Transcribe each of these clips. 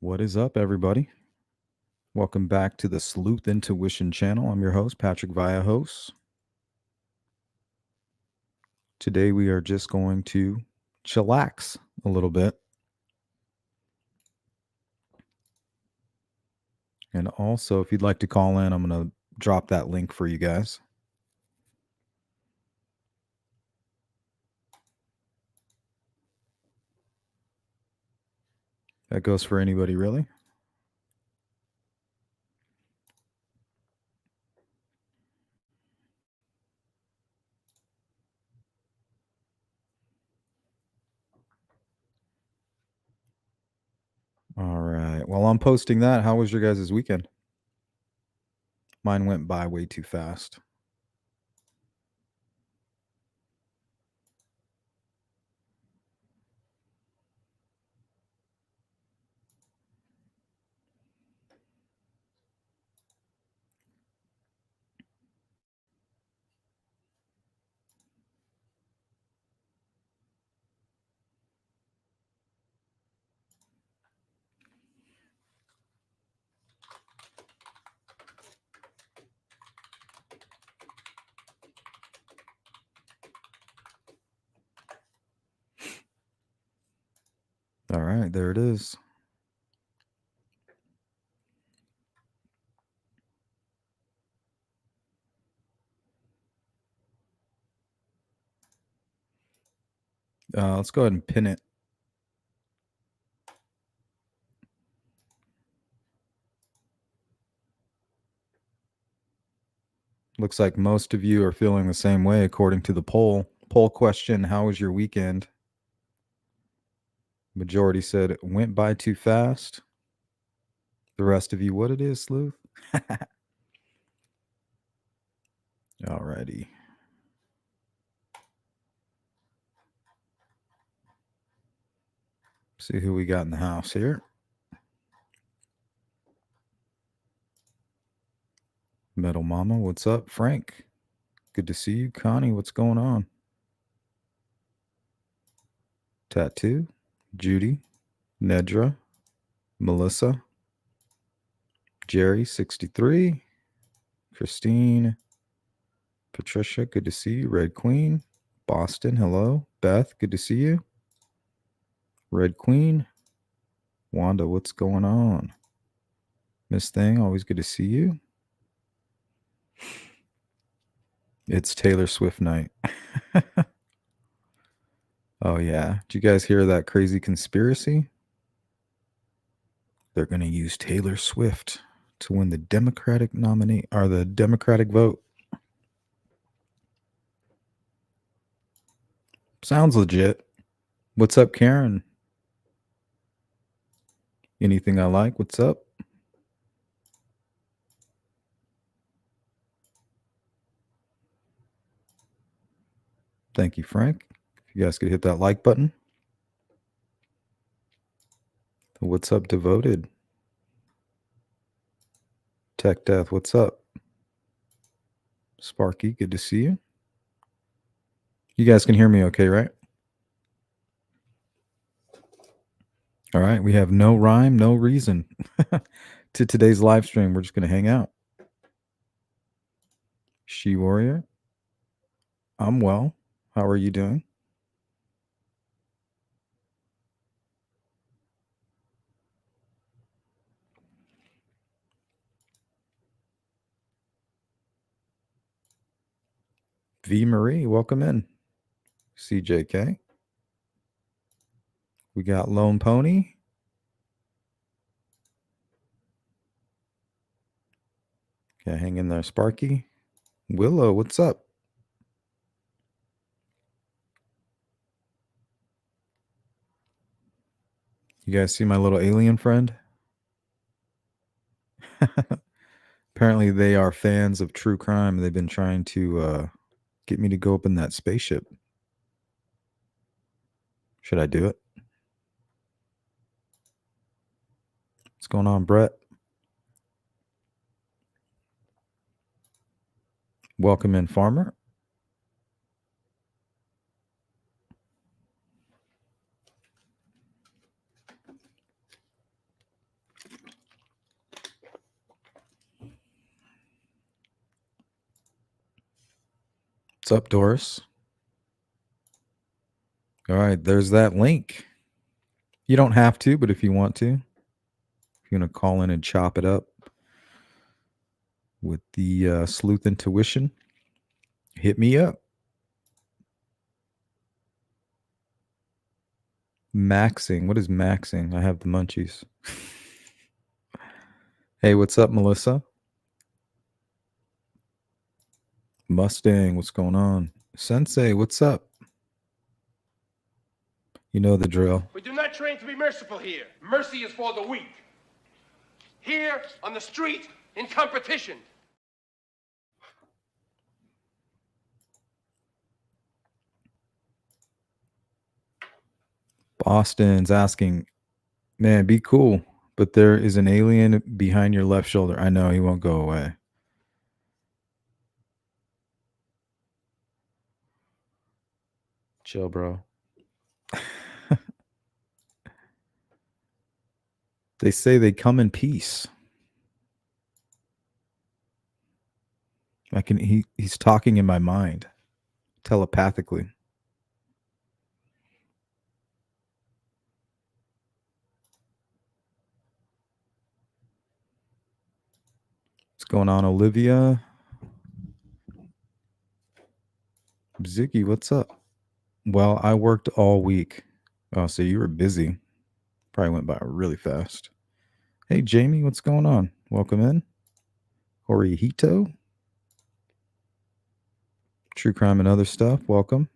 What is up, everybody? Welcome back to the Sleuth Intuition channel. I'm your host, Patrick Vallejos. Today we are just going to chillax a little bit. And also, if you'd like to call in, I'm going to drop that link for you guys. That goes for anybody, really. All right. While I'm posting that, how was your guys' weekend? Mine went by way too fast. All right, there it is. Let's go ahead and pin it. Looks like most of you are feeling the same way according to the poll. Poll question, how was your weekend? Majority said it went by too fast. The rest of you, what it is, Sleuth? Alrighty. See who we got in the house here. Metal Mama, what's up? Frank, good to see you. Connie, what's going on? Tattoo, Judy, Nedra, Melissa, Jerry, 63, Christine, Patricia, good to see you. Red Queen, Boston, hello. Beth, good to see you. Red Queen, Wanda, what's going on? Miss Thing, always good to see you. It's Taylor Swift night. Oh, yeah. Did you guys hear that crazy conspiracy? They're going to use Taylor Swift to win the Democratic nominee or the Democratic vote. Sounds legit. What's up, Karen? Anything I like? What's up? Thank you, Frank. If you guys could hit that like button. What's up, Devoted? Tech Death, what's up? Sparky, good to see you. You guys can hear me okay, right? All right, we have no rhyme, no reason to today's live stream. We're just going to hang out. She Warrior, I'm well. How are you doing? V Marie, welcome in. CJK. We got Lone Pony. Okay, hang in there, Sparky. Willow, what's up? You guys see my little alien friend? Apparently they are fans of true crime. They've been trying to get me to go up in that spaceship. Should I do it? What's going on, Brett? Welcome in, Farmer. What's up, Doris? All right, there's that link. You don't have to, but if you want to, if you're going to call in and chop it up with the Sleuth intuition, hit me up. Maxing. What is maxing? I have the munchies. Hey, what's up, Melissa? Mustang, what's going on? Sensei, what's up? You know the drill. We do not train to be merciful here. Mercy is for the weak. Here, on the street, in competition. Boston's asking, man, be cool, but there is an alien behind your left shoulder. I know, he won't go away. Chill, bro. They say they come in peace. He's talking in my mind telepathically. What's going on, Olivia? Ziggy, what's up? Well, I worked all week. Oh, so you were busy. Probably went by really fast. Hey, Jamie, what's going on? Welcome in. Horihito. True crime and other stuff. Welcome.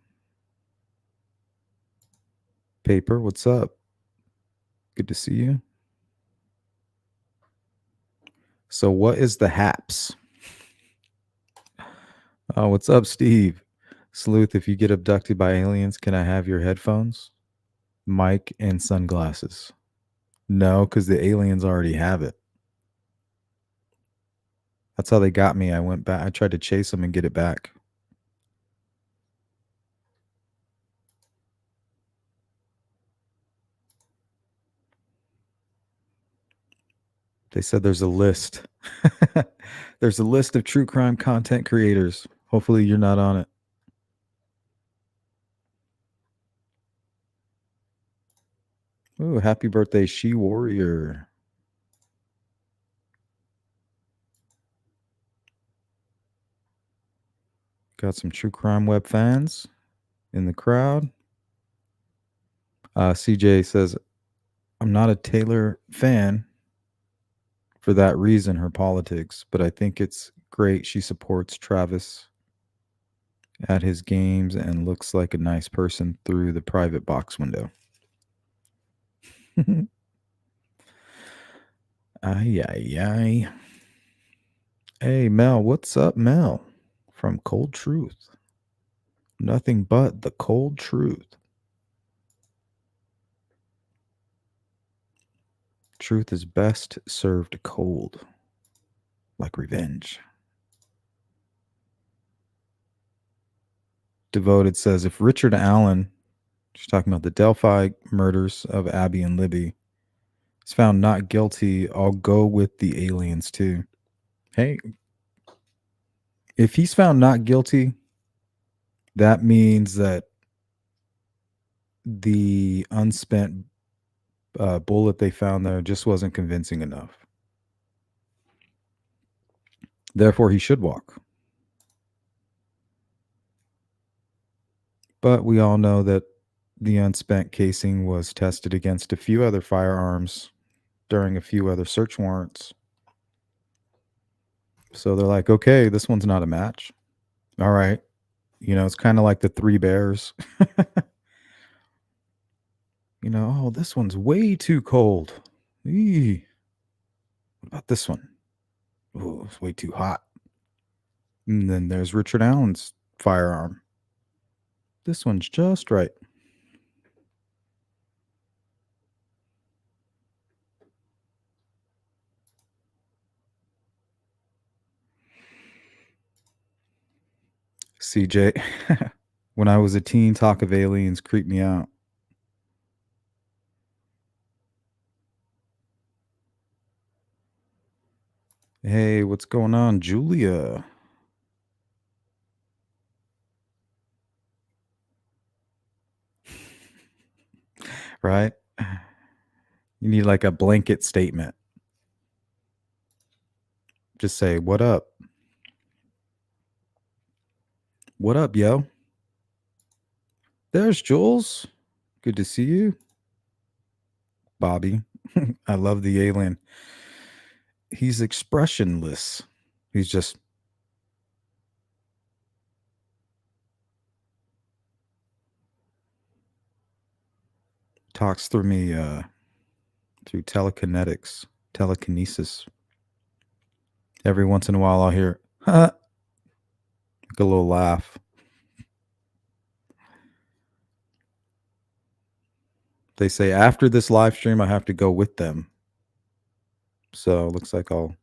Paper, what's up? Good to see you. So what is the haps? Oh, what's up, Steve? Sleuth, if you get abducted by aliens, can I have your headphones, mic, and sunglasses? No, because the aliens already have it. That's how they got me. I went back. I tried to chase them and get it back. They said there's a list. There's a list of true crime content creators. Hopefully you're not on it. Ooh, happy birthday, She Warrior. Got some true crime web fans in the crowd. CJ says, I'm not a Taylor fan for that reason, her politics, but I think it's great she supports Travis at his games and looks like a nice person through the private box window. Ay, ay, ay. Hey, Mel, what's up, Mel? From Cold Truth. Nothing but the cold truth. Truth is best served cold, like revenge. Devoted says, if Richard Allen, she's talking about the Delphi murders of Abby and Libby, is found not guilty, I'll go with the aliens too. Hey, if he's found not guilty, that means that the unspent bullet they found there just wasn't convincing enough. Therefore, he should walk. But we all know that the unspent casing was tested against a few other firearms during a few other search warrants. So they're like, okay, this one's not a match. All right. You know, it's kind of like the Three Bears. You know, oh, this one's way too cold. Eee. What about this one? Oh, it's way too hot. And then there's Richard Allen's firearm. This one's just right. CJ, when I was a teen, talk of aliens creeped me out. Hey, what's going on, Julia? Right? You need like a blanket statement. Just say, "What up? What up, yo? There's Jules. Good to see you. Bobby. I love the alien. He's expressionless. He's just talks through me through telekinesis. Every once in a while I'll hear like a little laugh. They say after this live stream I have to go with them. So it looks like I'll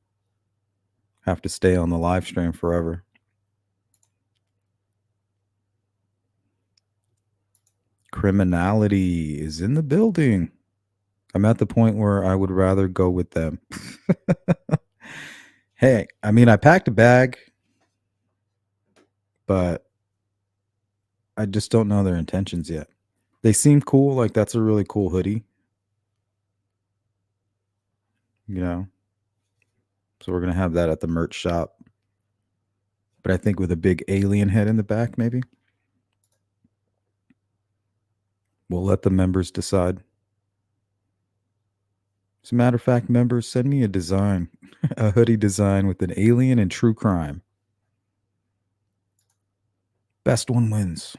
have to stay on the live stream forever. Criminality is in the building. I'm at the point where I would rather go with them. Hey, I mean, I packed a bag, but I just don't know their intentions yet. They seem cool. Like, that's a really cool hoodie. You know? So we're going to have that at the merch shop. But I think with a big alien head in the back, maybe. We'll let the members decide. As a matter of fact, members, send me a design, a hoodie design with an alien and true crime. Best one wins.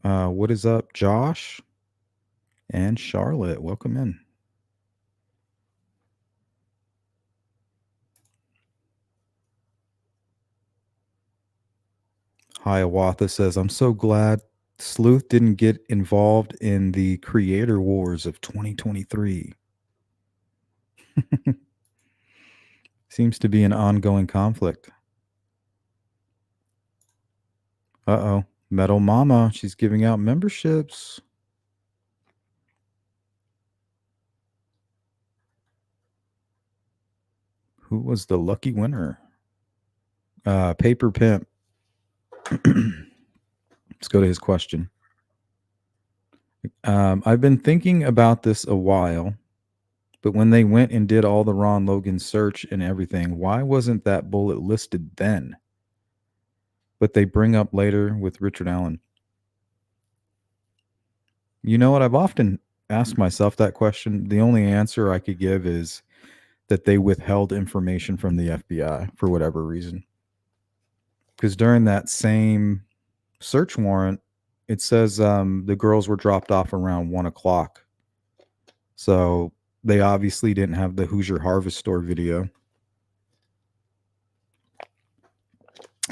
What is up, Josh and Charlotte? Welcome in. Hiawatha says, I'm so glad Sleuth didn't get involved in the creator wars of 2023. Seems to be an ongoing conflict. Uh-oh. Metal Mama, she's giving out memberships. Who was the lucky winner? Paper Pimp. Let's go to his question. I've been thinking about this a while, but when they went and did all the Ron Logan search and everything, why wasn't that bullet listed then? But they bring up later with Richard Allen. You know what? I've often asked myself that question. The only answer I could give is that they withheld information from the FBI for whatever reason. Because during that same search warrant, it says the girls were dropped off around 1 o'clock. So they obviously didn't have the Hoosier Harvest Store video.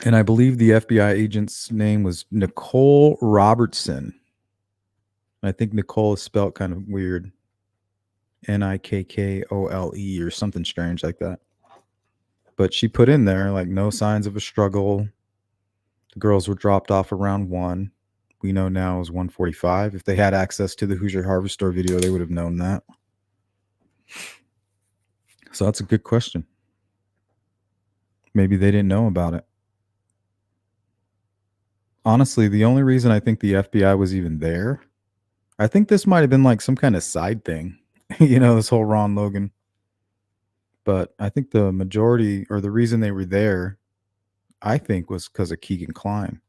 And I believe the FBI agent's name was Nicole Robertson. I think Nicole is spelled kind of weird. Nikkole or something strange like that. But she put in there, like, no signs of a struggle. The girls were dropped off around 1. We know now it was 1:45. If they had access to the Hoosier Harvest Store video, they would have known that. So that's a good question. Maybe they didn't know about it. Honestly, the only reason I think the FBI was even there, I think this might have been like some kind of side thing, this whole Ron Logan. But I think the majority, or the reason they were there, I think, was because of Keegan Kline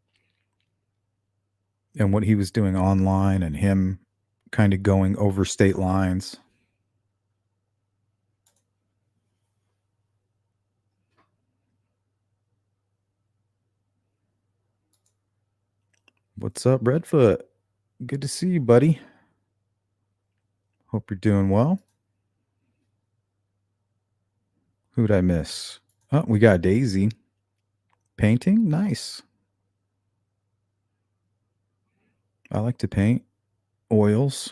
and what he was doing online and him kind of going over state lines. What's up, Redfoot? Good to see you, buddy. Hope you're doing well. Who'd I miss? Oh, we got Daisy. Painting? Nice. I like to paint. Oils.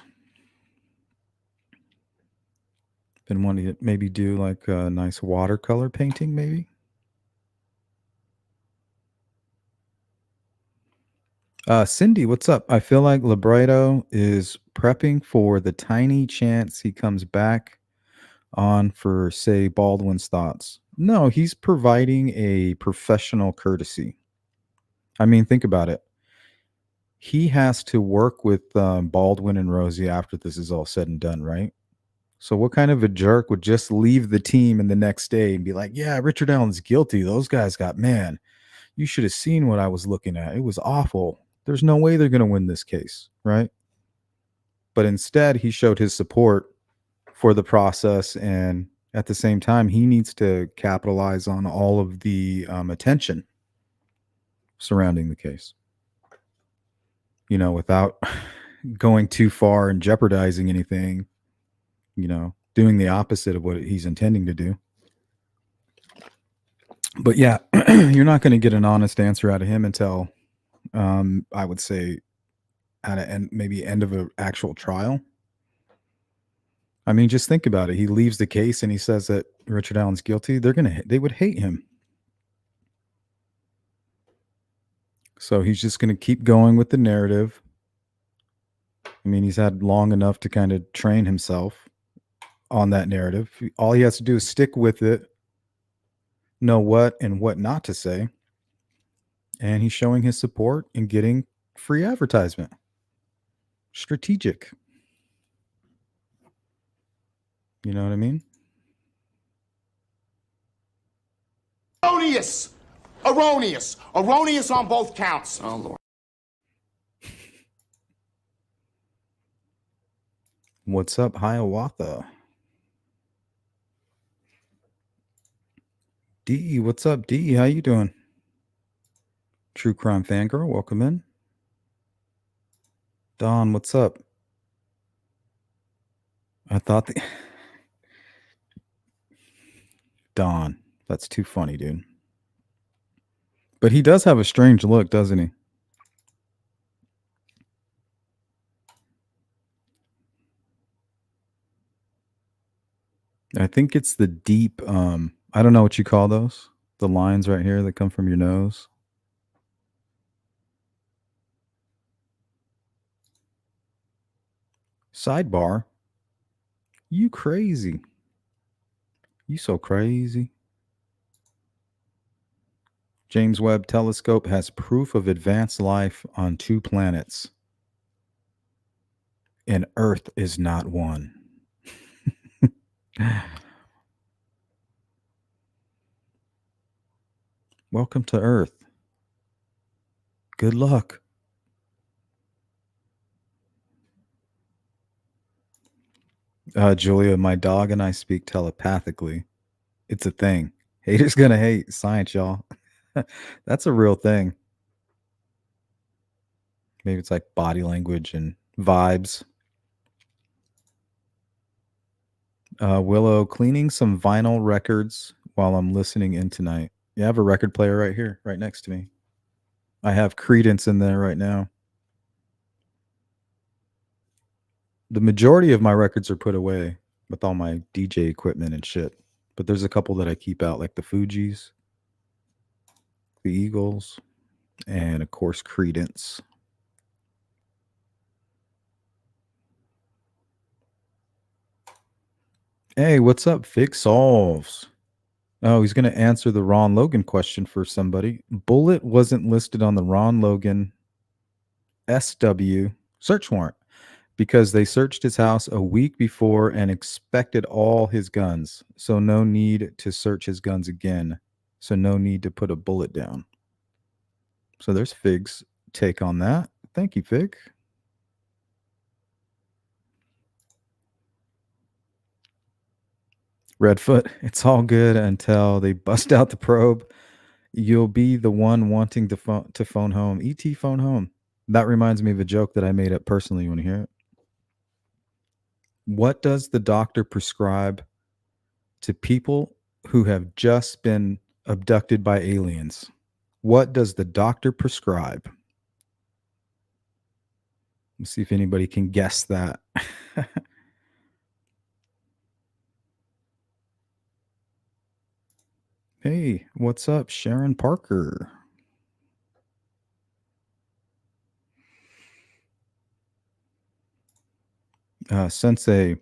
Been wanting to maybe do like a nice watercolor painting, maybe. Cindy, what's up? I feel like Libretto is prepping for the tiny chance he comes back on for, say, Baldwin's thoughts. No, he's providing a professional courtesy. I mean, think about it. he has to work with Baldwin and Rosie after this is all said and done, right? So what kind of a jerk would just leave the team and the next day and be like, yeah, Richard Allen's guilty. Those guys got, man, you should have seen what I was looking at. It was awful. There's no way they're going to win this case, right? But instead, he showed his support for the process. And at the same time, he needs to capitalize on all of the attention surrounding the case, without going too far and jeopardizing anything, doing the opposite of what he's intending to do. But yeah, you're not going to get an honest answer out of him until I would say at maybe end of an actual trial. I mean, just think about it. He leaves the case and he says that Richard Allen's guilty. They would hate him. So he's just going to keep going with the narrative. I mean, he's had long enough to kind of train himself on that narrative. All he has to do is stick with it, know what and what not to say. And he's showing his support and getting free advertisement. Strategic. You know what I mean? Erroneous! Erroneous! Erroneous on both counts. Oh, Lord. What's up, Hiawatha? DE, what's up, DE? How you doing? True Crime Fangirl, welcome in. Don, what's up? I thought Don, that's too funny, dude. But he does have a strange look, doesn't he? I think it's the deep, I don't know what you call those. The lines right here that come from your nose. Sidebar. You crazy. You so crazy. James Webb Telescope has proof of advanced life on 2 planets. And Earth is not one. Welcome to Earth. Good luck. Julia, my dog and I speak telepathically. It's a thing. Haters gonna hate. Science, y'all. That's a real thing. Maybe it's like body language and vibes. Willow, cleaning some vinyl records while I'm listening in tonight. Yeah, I have a record player right here, right next to me. I have Credence in there right now. The majority of my records are put away with all my DJ equipment and shit. But there's a couple that I keep out, like the Fugees, the Eagles, and of course Credence. Hey, what's up, Fig Solves? Oh, he's going to answer the Ron Logan question for somebody. Bullet wasn't listed on the Ron Logan SW search warrant because they searched his house a week before and expected all his guns. So no need to search his guns again. So no need to put a bullet down. So there's Fig's take on that. Thank you, Fig. Redfoot, it's all good until they bust out the probe. You'll be the one wanting to phone home. ET phone home. That reminds me of a joke that I made up personally. You want to hear it? What does the doctor prescribe to people who have just been abducted by aliens? What does the doctor prescribe? Let's see if anybody can guess that. Hey, what's up, Sharon Parker? Sensei,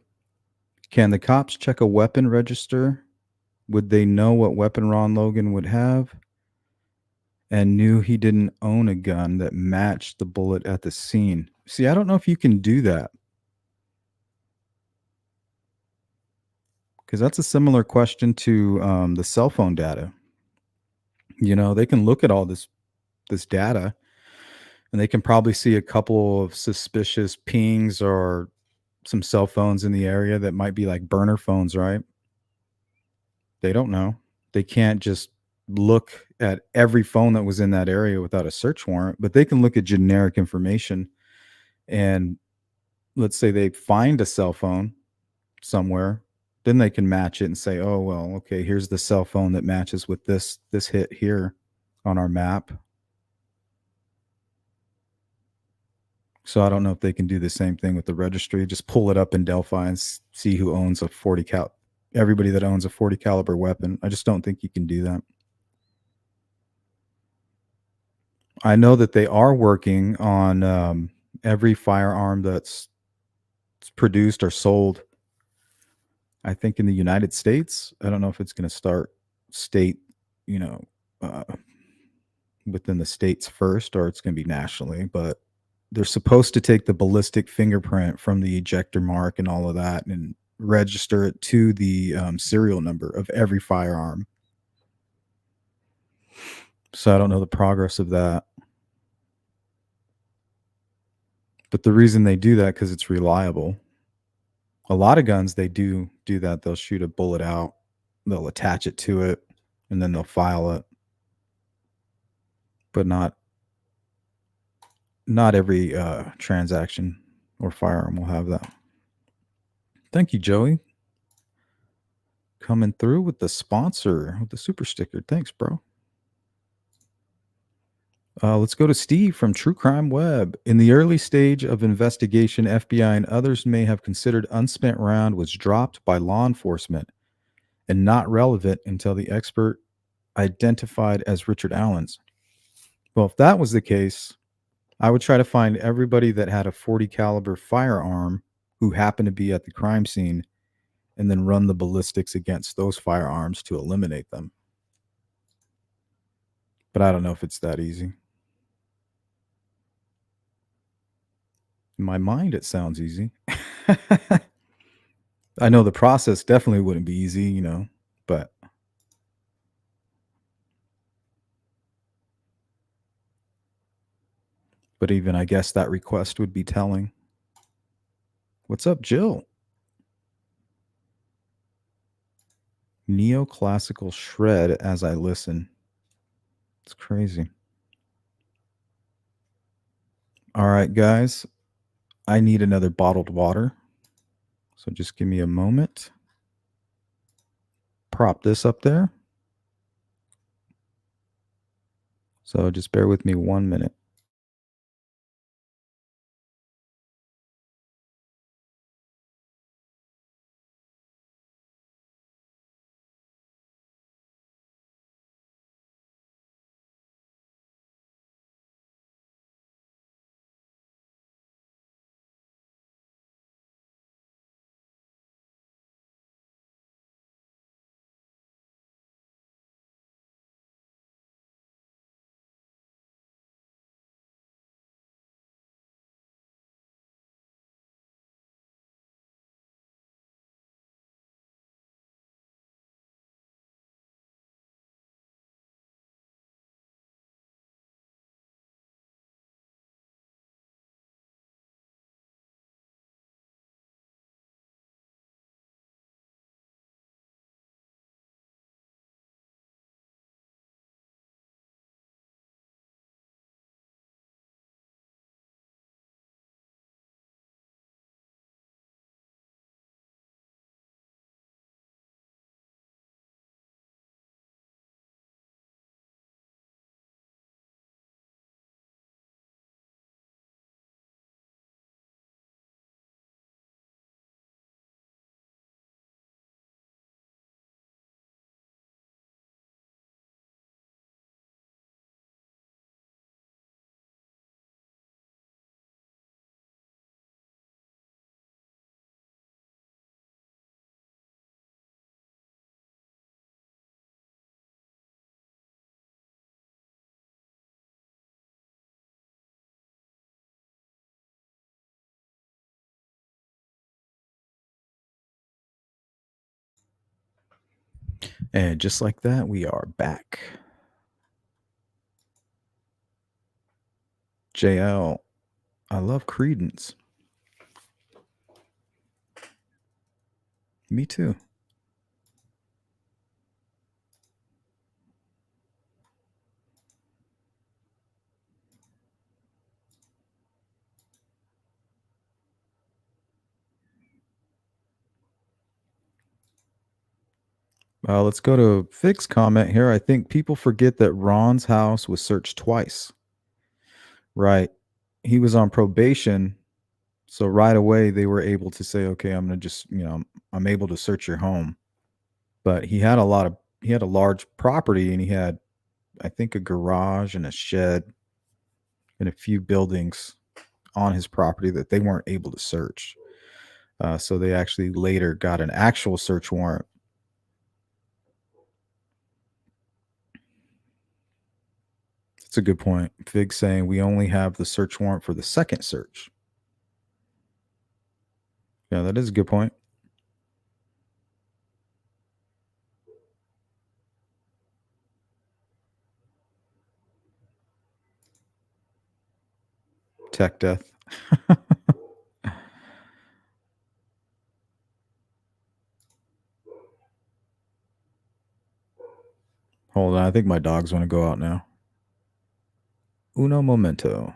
can the cops check a weapon register? Would they know what weapon Ron Logan would have? and knew he didn't own a gun that matched the bullet at the scene. See, I don't know if you can do that. Because that's a similar question to the cell phone data. You know, they can look at all this data, and they can probably see a couple of suspicious pings or some cell phones in the area that might be like burner phones, right? They don't know. They can't just look at every phone that was in that area without a search warrant, but they can look at generic information. And let's say they find a cell phone somewhere, then they can match it and say, "Oh, well, okay, here's the cell phone that matches with this hit here on our map." So I don't know if they can do the same thing with the registry. Just pull it up in Delphi and see who owns a 40 cal. Everybody that owns a 40 caliber weapon. I just don't think you can do that. I know that they are working on every firearm that's produced or sold. I think in the United States. I don't know if it's going to start state, you know, uh, within the states first, or it's going to be nationally. But they're supposed to take the ballistic fingerprint from the ejector mark and all of that and register it to the serial number of every firearm. So I don't know the progress of that. But the reason they do that because it's reliable. A lot of guns they do that. They'll shoot a bullet out, they'll attach it to it, and then they'll file it. But not every transaction or firearm will have that. Thank you, Joey. Coming through with the sponsor, with the super sticker. Thanks, bro. Let's go to Steve from True Crime Web. In the early stage of investigation, FBI and others may have considered unspent round was dropped by law enforcement and not relevant until the expert identified as Richard Allen's. Well, if that was the case, I would try to find everybody that had a 40 caliber firearm who happened to be at the crime scene and then run the ballistics against those firearms to eliminate them. But I don't know if it's that easy. In my mind, it sounds easy. I know the process definitely wouldn't be easy, you know, but even I guess that request would be telling. What's up, Jill? Neoclassical shred as I listen. It's crazy. All right, guys. I need another bottled water. So just give me a moment. Prop this up there. So just bear with me 1 minute. And just like that, we are back. JL, I love Credence. Me too. Let's go to Fig's comment here. I think people forget that Ron's house was searched twice. Right. He was on probation. So right away they were able to say, okay, I'm going to just, I'm able to search your home. But he had a large property, and he had, I think, a garage and a shed and a few buildings on his property that they weren't able to search. So they actually later got an actual search warrant. That's a good point. Fig saying we only have the search warrant for the second search. Yeah, that is a good point. Tech death. Hold on. I think my dogs want to go out now. Uno momento.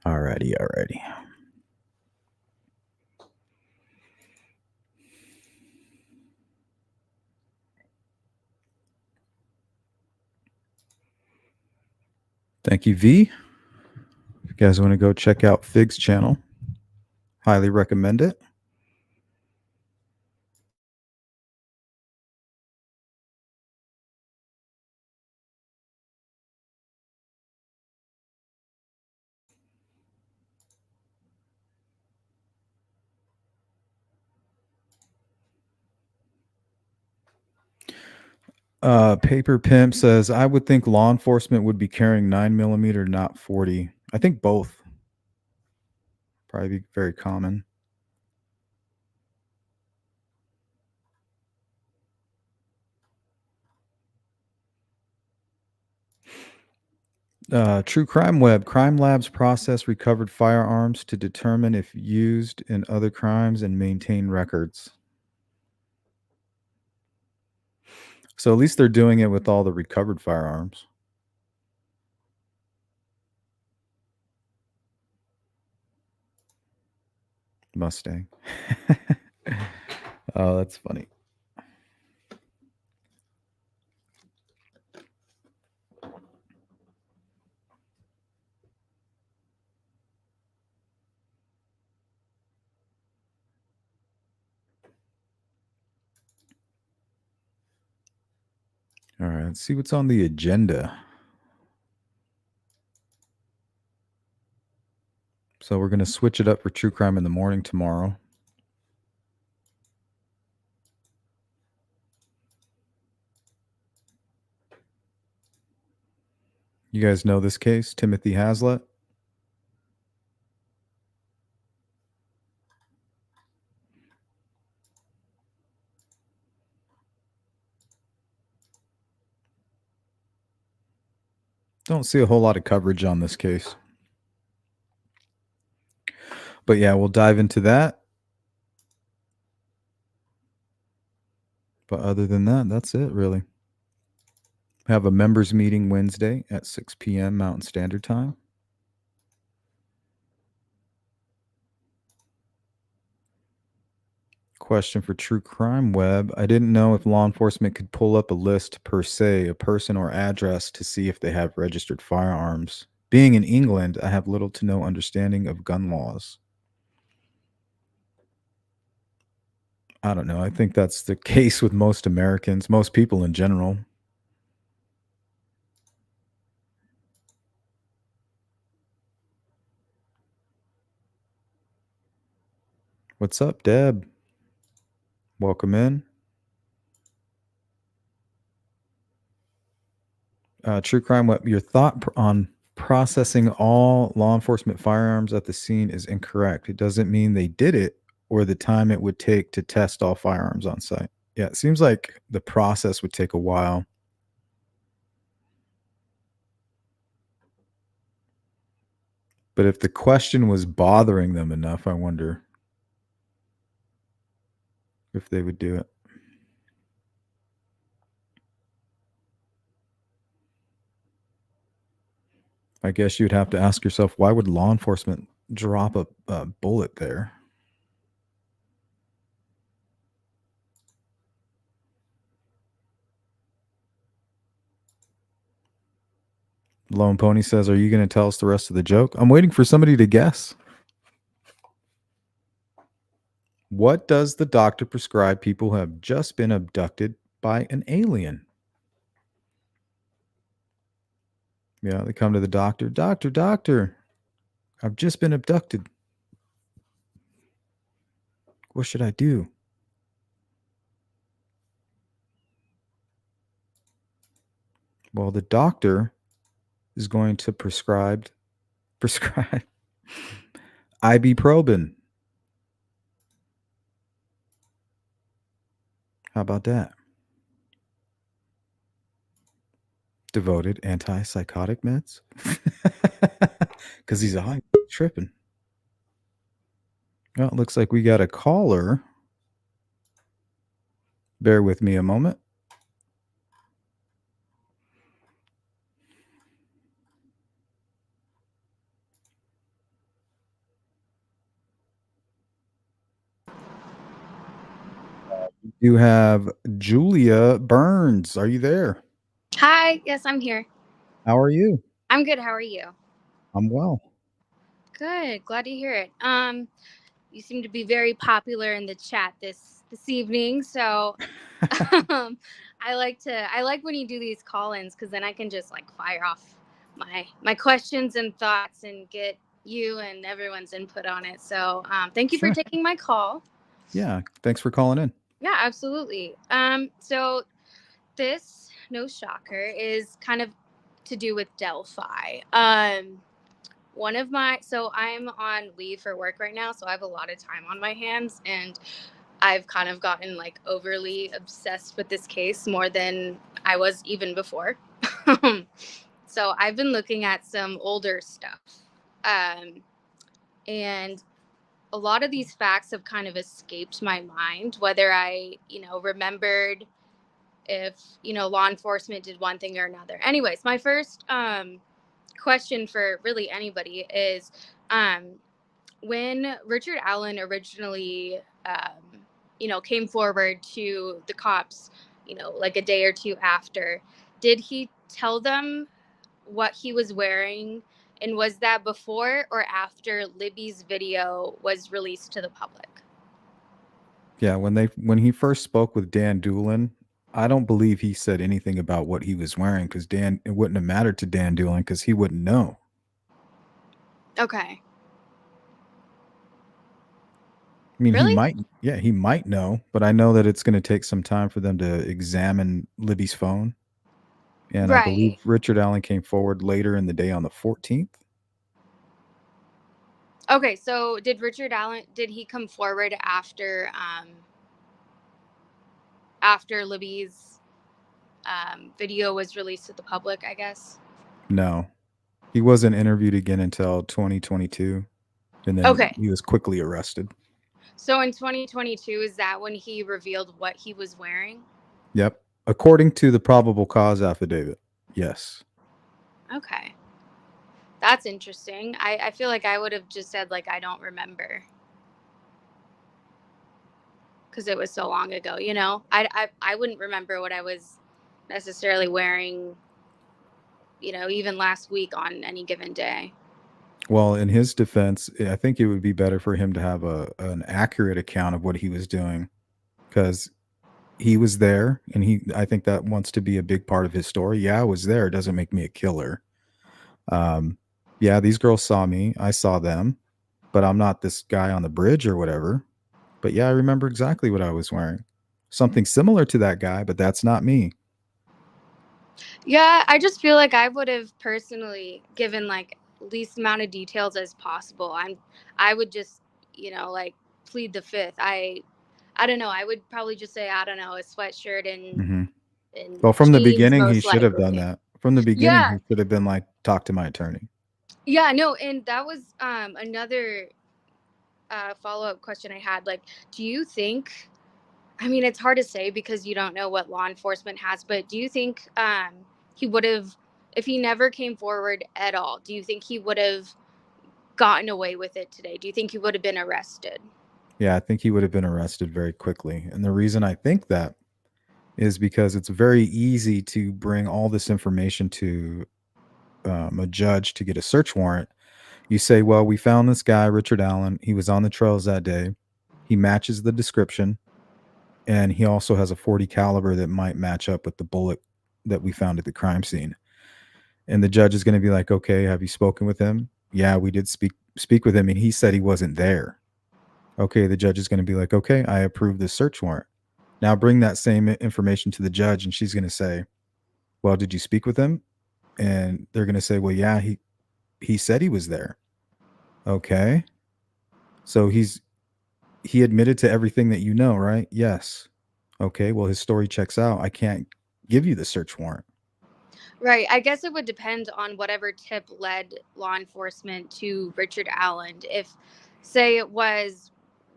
Alrighty. Thank you, V. If you guys want to go check out Fig's channel, highly recommend it. Paper Pimp says, I would think law enforcement would be carrying 9mm, not 40. I think both. Probably be very common. True Crime Web. Crime labs process recovered firearms to determine if used in other crimes and maintain records. So at least they're doing it with all the recovered firearms. Mustang. Oh, that's funny. All right, let's see what's on the agenda. So we're going to switch it up for True Crime in the morning tomorrow. You guys know this case, Timothy Hazlitt? Don't see a whole lot of coverage on this case. But yeah, we'll dive into that. But other than that, that's it, really. Have a members meeting Wednesday at 6 p.m. Mountain Standard Time. Question for True Crime Web. I didn't know if law enforcement could pull up a list per se, a person or address, to see if they have registered firearms. Being in England, I have little to no understanding of gun laws. I don't know. I think that's the case with most Americans, most people in general. What's up, Deb? Welcome in. True Crime Web, your thought on processing all law enforcement firearms at the scene is incorrect. It doesn't mean they did it or the time it would take to test all firearms on site. Yeah, it seems like the process would take a while. But if the question was bothering them enough, I wonder if they would do it. I guess you'd have to ask yourself, why would law enforcement drop a bullet there? Lone Pony says, are you going to tell us the rest of the joke? I'm waiting for somebody to guess. What does the doctor prescribe people who have just been abducted by an alien? Yeah, they come to the doctor. Doctor, I've just been abducted. What should I do? Well, the doctor is going to prescribe ibuprofen. How about that? Devoted antipsychotic meds? Because he's high tripping. Well, it looks like we got a caller. Bear with me a moment. You have Julia Burns. Are you there? Hi, yes, I'm here. How are you? I'm good. How are you? I'm well. Good. Glad to hear it. You seem to be very popular in the chat this evening, so I like when you do these call-ins because then I can just like fire off my questions and thoughts and get you and everyone's input on it. So thank you for taking my call. Yeah, thanks for calling in. Yeah, absolutely. So this, no shocker, is kind of to do with Delphi. So I'm on leave for work right now, so I have a lot of time on my hands, and I've kind of gotten like overly obsessed with this case more than I was even before. So I've been looking at some older stuff, and a lot of these facts have kind of escaped my mind, whether I remembered if law enforcement did one thing or another. Anyways, my first question for really anybody is when Richard Allen originally came forward to the cops, like a day or two after, did he tell them what he was wearing, and was that before or after Libby's video was released to the public? Yeah, when he first spoke with Dan Doolin, I don't believe he said anything about what he was wearing because it wouldn't have mattered to Dan Doolin because he wouldn't know. Okay. I mean, Really? he might know, but I know that it's going to take some time for them to examine Libby's phone. And Right. I believe Richard Allen came forward later in the day on the 14th. Okay, so did Richard Allen, did he come forward after Libby's video was released to the public, I guess? No. He wasn't interviewed again until 2022, and then he was quickly arrested. So in 2022, is that when he revealed what he was wearing? Yep. According to the probable cause affidavit. Yes. Okay. That's interesting. I feel like I would have just said, like, I don't remember. Because it was so long ago, you know? I wouldn't remember what I was necessarily wearing, you know, even last week on any given day. Well, in his defense, I think it would be better for him to have an accurate account of what he was doing, because he was there, and I think that wants to be a big part of his story. Yeah, I was there. It doesn't make me a killer. Yeah, these girls saw me. I saw them, but I'm not this guy on the bridge or whatever. But yeah, I remember exactly what I was wearing. Something similar to that guy, but that's not me. Yeah, I just feel like I would have personally given like least amount of details as possible. I would just, you know, like plead the fifth. I don't know. I would probably just say, I don't know, a sweatshirt Hmm. and Well, from the jeans beginning, he most should have done likely. that. From the beginning, Yeah. he should have been like, talk to my attorney. Yeah, no, and that was another follow-up question I had. Like, do you think, I mean, it's hard to say because you don't know what law enforcement has, but do you think he would have, if he never came forward at all, do you think he would have gotten away with it today? Do you think he would have been arrested? Yeah, I think he would have been arrested very quickly. And the reason I think that is because it's very easy to bring all this information to a judge to get a search warrant. You say, well, we found this guy, Richard Allen. He was on the trails that day. He matches the description. And he also has a 40 caliber that might match up with the bullet that we found at the crime scene. And the judge is going to be like, okay, have you spoken with him? Yeah, we did speak with him, and he said he wasn't there. Okay, the judge is going to be like, okay, I approve this search warrant. Now bring that same information to the judge, and she's going to say, well, did you speak with him? And they're going to say, well, yeah, he said he was there. Okay. So he admitted to everything that you know, right? Yes. Okay, well, his story checks out. I can't give you the search warrant. Right. I guess it would depend on whatever tip led law enforcement to Richard Allen. If, say, it was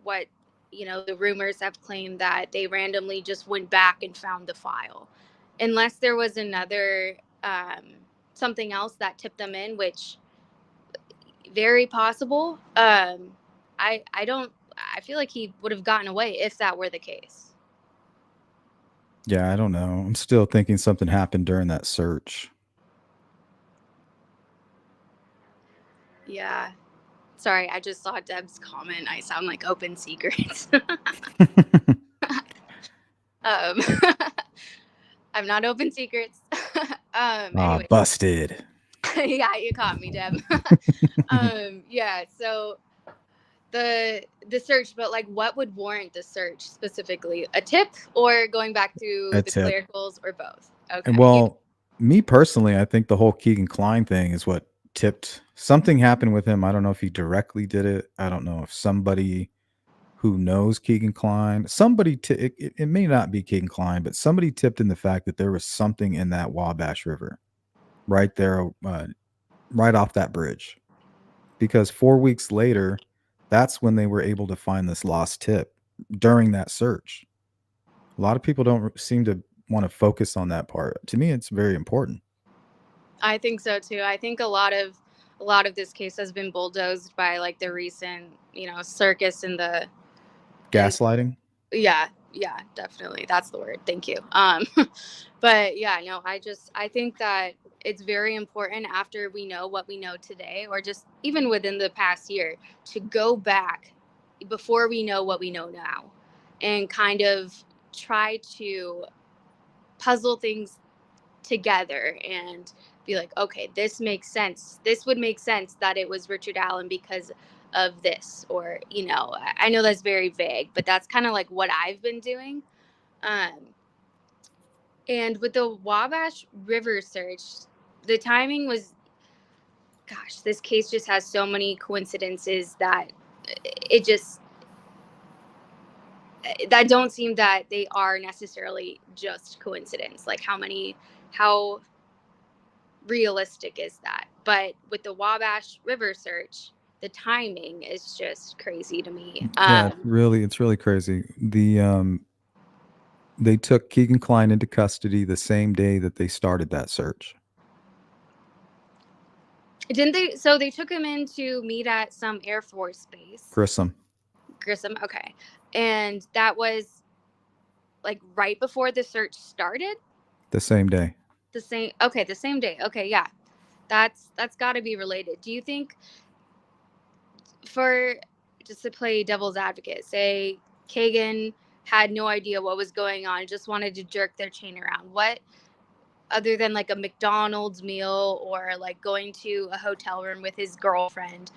what, you know, the rumors have claimed that they randomly just went back and found the file. Unless there was another, something else that tipped them in, which very possible. I don't, I feel like he would have gotten away if that were the case. Yeah, I don't know. I'm still thinking something happened during that search. Yeah. Sorry, I just saw Deb's comment. I sound like open secrets. um, I'm not open secrets. Anyway, Busted. yeah, you caught me, Deb. Yeah. So the search, but like, what would warrant the search specifically? A tip, or going back to A the tip. clericals, or both? Okay. And well, me personally, I think the whole Keegan Klein thing is what tipped. Something happened with him. I don't know if he directly did it. I don't know if somebody who knows Keegan Klein, it may not be Keegan Klein, but somebody tipped in the fact that there was something in that Wabash River right there, right off that bridge. Because 4 weeks later, that's when they were able to find this lost tip during that search. A lot of people don't seem to want to focus on that part. To me, it's very important. I think so too. I think a lot of this case has been bulldozed by like the recent, you know, circus and the Gaslighting. yeah, definitely. That's the word. Thank you. But yeah, no, I think that it's very important after we know what we know today, or just even within the past year, to go back before we know what we know now and kind of try to puzzle things together and be like, okay, this makes sense. This would make sense that it was Richard Allen because of this, or, you know, I know that's very vague, but that's kind of like what I've been doing. And with the Wabash River search, the timing was, gosh, this case just has so many coincidences that it just, that don't seem that they are necessarily just coincidence. Like how realistic is that? But with the Wabash River search, the timing is just crazy to me. Yeah, it's really crazy. They took Keegan Kline into custody the same day that they started that search. Didn't they? So they took him in to meet at some Air Force base. Grissom. Okay. And that was like right before the search started? The same day. The same day. Okay, yeah. That's got to be related. Do you think, for just to play devil's advocate, say Kagan had no idea what was going on, just wanted to jerk their chain around, what, other than like a McDonald's meal or like going to a hotel room with his girlfriend,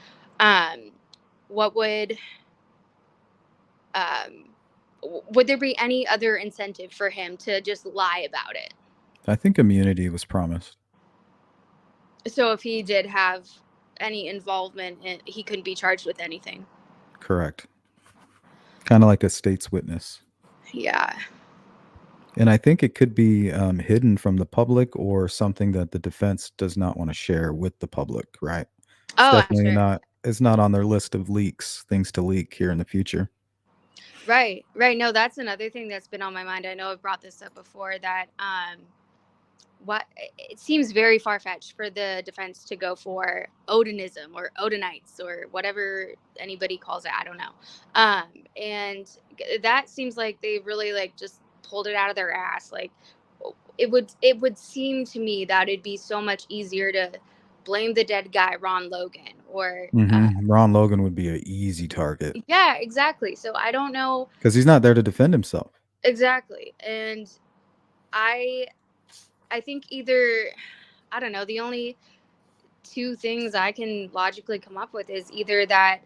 what would there be any other incentive for him to just lie about it? I think immunity was promised. So if he did have any involvement, he couldn't be charged with anything. Correct. Kind of like a state's witness. Yeah. And I think it could be hidden from the public or something that the defense does not want to share with the public, right? It's Oh, I'm definitely sure. it's not on their list of things to leak here in the future. Right. No, that's another thing that's been on my mind. I know I've brought this up before, that what it seems very far-fetched for the defense to go for Odinism or Odinites or whatever anybody calls it. I don't know. And that seems like they really like just pulled it out of their ass. Like it would seem to me that it'd be so much easier to blame the dead guy, Ron Logan, or Ron Logan would be an easy target yeah, exactly. So I don't know. because he's not there to defend himself. Exactly. And I think either, I don't know, the only two things I can logically come up with is either that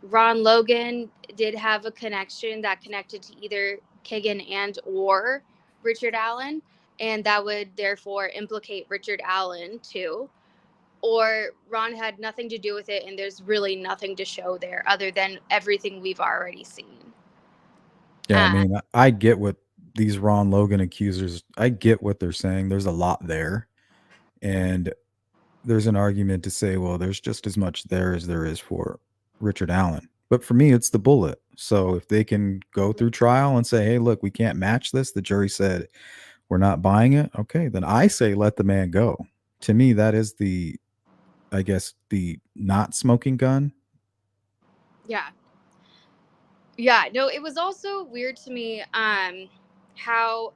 Ron Logan did have a connection that connected to either Kagan and or Richard Allen, and that would therefore implicate Richard Allen too. Or Ron had nothing to do with it, and there's really nothing to show there other than everything we've already seen. Yeah, I mean, I get what these Ron Logan accusers, I get what they're saying. There's a lot there. And there's an argument to say, well, there's just as much there as there is for Richard Allen. But for me, it's the bullet. So if they can go through trial and say, hey, look, we can't match this, the jury said we're not buying it. Okay, then I say let the man go. To me, that is I guess, the not smoking gun. Yeah. No, it was also weird to me how,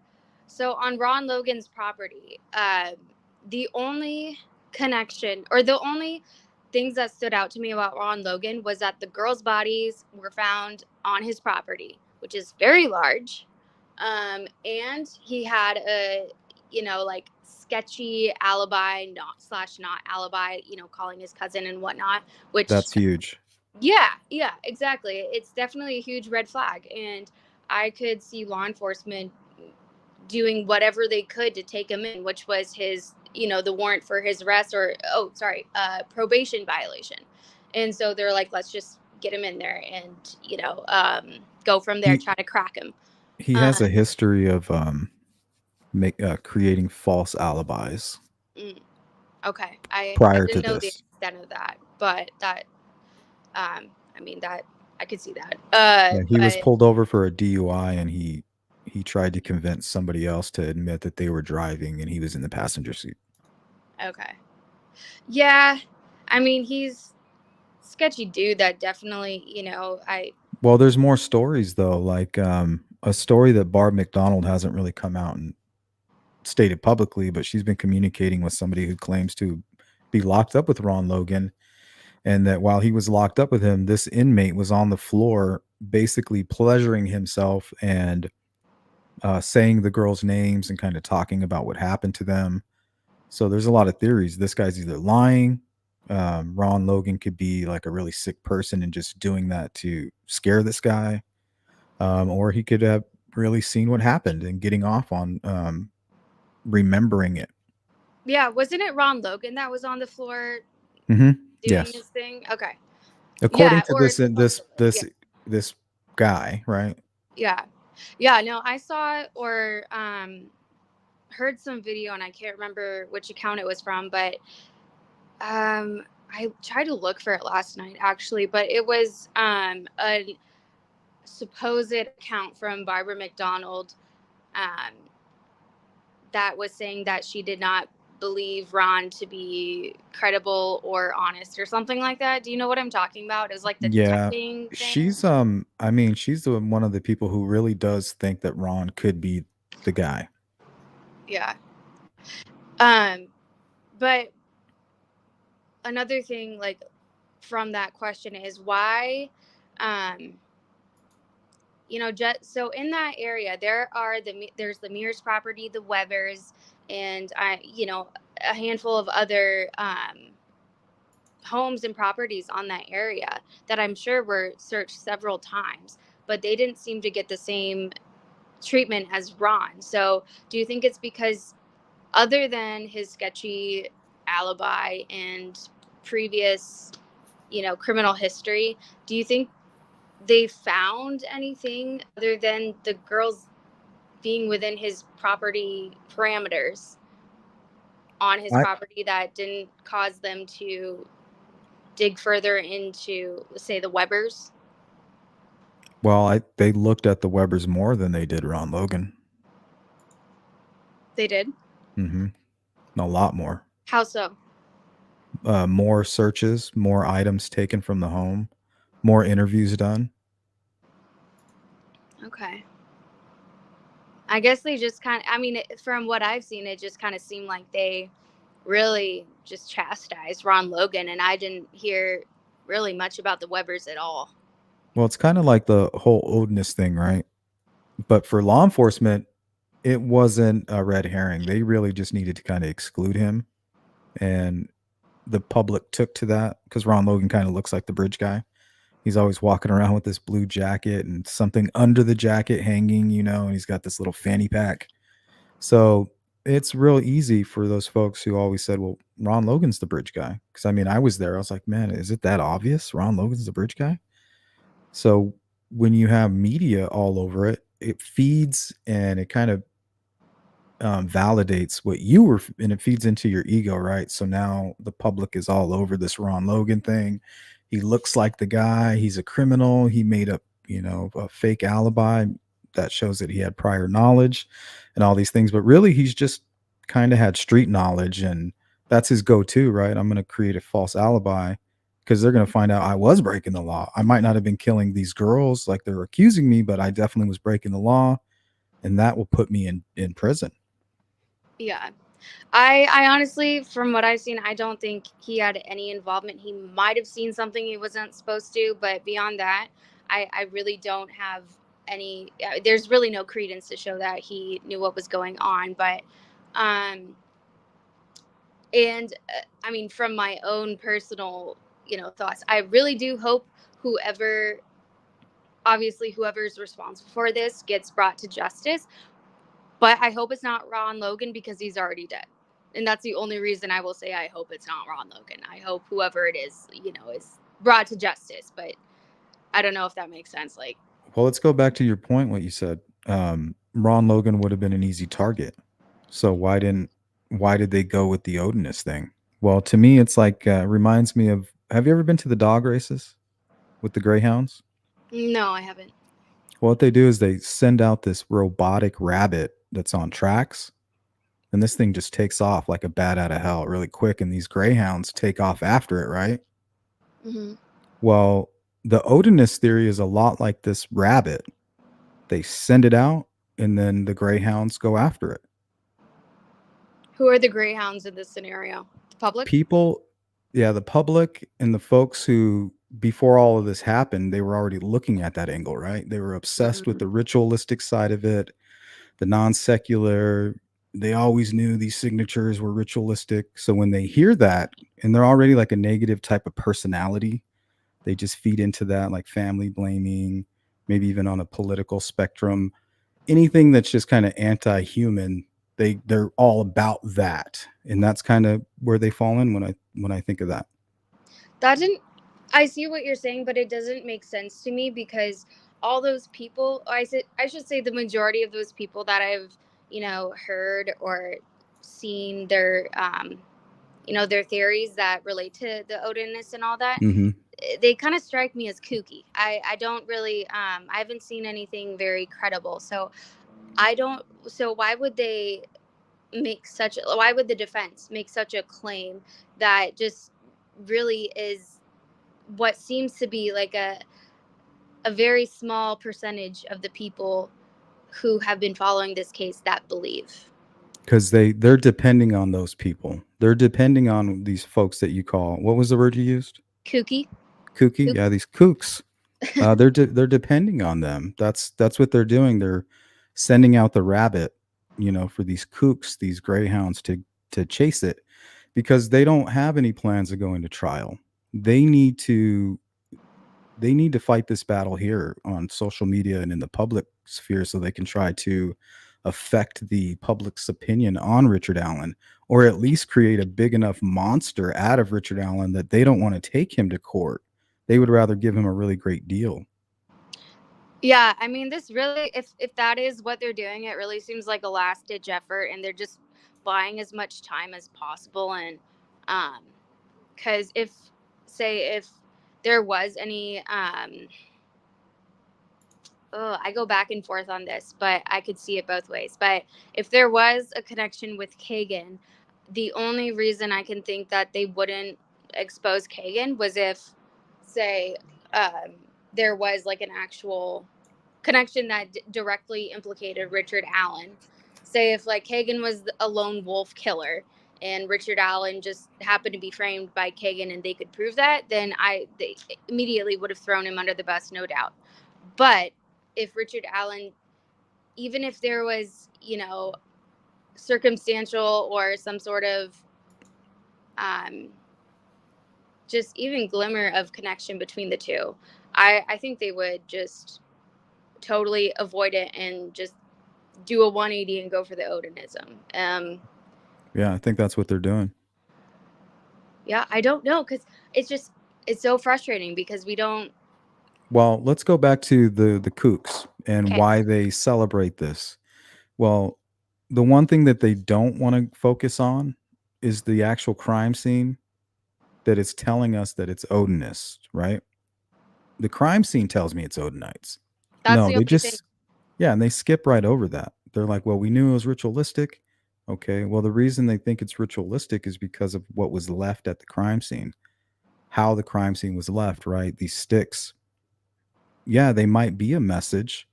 so on Ron Logan's property, the only connection or the only things that stood out to me about Ron Logan was that the girls' bodies were found on his property, which is very large, and he had a, like sketchy alibi, not alibi, calling his cousin and whatnot, which That's huge. Yeah, exactly. It's definitely a huge red flag. And I could see law enforcement doing whatever they could to take him in, which was his, the warrant for his arrest or, probation violation. And so they're like, let's just get him in there and, go from there, try to crack him. He has a history of creating false alibis. Okay. I didn't know the extent of that, but that, I mean, that I could see that. Yeah, he was pulled over for a DUI, and he tried to convince somebody else to admit that they were driving, and he was in the passenger seat. Okay. Yeah, I mean, he's a sketchy dude. That definitely, Well, there's more stories though, like a story that Barb McDonald hasn't really come out and stated publicly, but she's been communicating with somebody who claims to be locked up with Ron Logan. And that while he was locked up with him, this inmate was on the floor basically pleasuring himself and saying the girls' names and kind of talking about what happened to them. So there's a lot of theories. This guy's either lying. Ron Logan could be like a really sick person and just doing that to scare this guy. Or he could have really seen what happened and getting off on remembering it. Yeah, wasn't it Ron Logan that was on the floor doing his thing? Okay. According to this guy, right? Yeah. No, I saw or heard some video, and I can't remember which account it was from, but I tried to look for it last night actually, but it was a supposed account from Barbara McDonald that was saying that she did not believe Ron to be credible or honest or something like that. Do you know what I'm talking about? It was like the Yeah. typing thing. She's I mean, she's one of the people who really does think that Ron could be the guy. Yeah. But another thing, like, from that question is why, you know, just so in that area there's the Mears property, the Webbers, and you know, a handful of other homes and properties on that area that I'm sure were searched several times, but they didn't seem to get the same treatment as Ron. So do you think it's because, other than his sketchy alibi and previous, you know, criminal history, do you think they found anything other than the girls being within his property parameters on his I property that didn't cause them to dig further into, say, the Webbers? well, they looked at the Webbers more than they did Ron Logan. They did? Mm-hmm. A lot more. How so? More searches, more items taken from the home, more interviews done. Okay. I guess they just kind of, I mean, from what I've seen, it just kind of seemed like they really just chastised Ron Logan, and I didn't hear really much about the Webbers at all. Well, it's kind of like the whole Odinist thing, right? But for law enforcement, it wasn't a red herring. They really just needed to kind of exclude him. And the public took to that because Ron Logan kind of looks like the bridge guy. He's always walking around with this blue jacket and something under the jacket hanging, you know, and he's got this little fanny pack. So it's real easy for those folks who always said, well, Ron Logan's the bridge guy. Because I mean, I was there. I was like, man, is it that obvious? Ron Logan's the bridge guy? So when you have media all over it, it feeds and it kind of validates what you were, and it feeds into your ego, right? So now the public is all over this Ron Logan thing. He looks like the guy. He's a criminal. He made up, you know, a fake alibi that shows that he had prior knowledge and all these things. But really, he's just kind of had street knowledge, and that's his go-to, right? I'm going to create a false alibi because they're going to find out I was breaking the law. I might not have been killing these girls like they're accusing me, but I definitely was breaking the law, and that will put me in prison. Yeah. I honestly, from what I've seen, I don't think he had any involvement. He might have seen something he wasn't supposed to, but beyond that, I really don't have any, there's really no credence to show that he knew what was going on. But, and I mean, from my own personal, you know, thoughts, I really do hope whoever's responsible for this gets brought to justice. But I hope it's not Ron Logan because he's already dead. And that's the only reason I will say I hope it's not Ron Logan. I hope whoever it is, you know, is brought to justice. But I don't know if that makes sense. Like, Well, let's go back to your point, what you said. Ron Logan would have been an easy target. So why did they go with the Odinist thing? Well, to me, it's like reminds me of. Have you ever been to the dog races with the greyhounds? no, I haven't. Well, what they do is they send out this robotic rabbit that's on tracks, and this thing just takes off like a bat out of hell really quick, and these greyhounds take off after it, right? Mm-hmm. Well, the Odinist theory is a lot like this rabbit. They send it out, and then the greyhounds go after it. Who are the greyhounds in this scenario? The public? People, yeah, the public and the folks who, before all of this happened, they were already looking at that angle, right? They were obsessed with the ritualistic side of it, the non-secular. They always knew these signatures were ritualistic. So when they hear that, and they're already like a negative type of personality, they just feed into that, like family blaming, maybe even on a political spectrum. Anything that's just kind of anti-human, they're all about that, and that's kind of where they fall in when I think of that. That didn't. I see what you're saying, but it doesn't make sense to me because all those people, I should say the majority of those people that I've, you know, heard or seen their, you know, their theories that relate to the Odinists and all that, they kind of strike me as kooky. I don't really, I haven't seen anything very credible. So I don't. So why would they make such? Why would the defense make such a claim that just really is what seems to be like a very small percentage of the people who have been following this case that believe? Because they're depending on those people. They're depending on these folks that you call, what was the word you used? Kooky. Kooky? Yeah, these kooks. They're depending on them. That's what they're doing. They're sending out the rabbit, for these kooks, these greyhounds to chase it, because they don't have any plans of going to trial. They need to fight this battle here on social media and in the public sphere, so they can try to affect the public's opinion on Richard Allen, or at least create a big enough monster out of Richard Allen that they don't want to take him to court. They would rather give him a really great deal. Yeah, I mean, this really, if that is what they're doing, it really seems like a last ditch effort, and they're just buying as much time as possible. And because if there was any I go back and forth on this, but I could see it both ways. But if there was a connection with Kagan, the only reason I can think that they wouldn't expose Kagan was if, say, there was like an actual connection that directly implicated Richard Allen. Say if like Kagan was a lone wolf killer and Richard Allen just happened to be framed by Kagan and they could prove that, then they immediately would have thrown him under the bus, no doubt. But if Richard Allen, even if there was, circumstantial or some sort of just even glimmer of connection between the two, I think they would just totally avoid it and just do a 180 and go for the Odinism. Yeah, I think that's what they're doing. Yeah, I don't know, because it's so frustrating because we don't. Well, let's go back to the kooks and Okay. why they celebrate this. Well, the one thing that they don't want to focus on is the actual crime scene, that it's telling us that it's Odinist, right? The crime scene tells me it's Odinites. That's No, the they only thing. just, yeah, and they skip right over that. They're like, well, we knew it was ritualistic. Okay, well, the reason they think it's ritualistic is because of what was left at the crime scene, how the crime scene was left, right? These sticks. Yeah, they might be a message,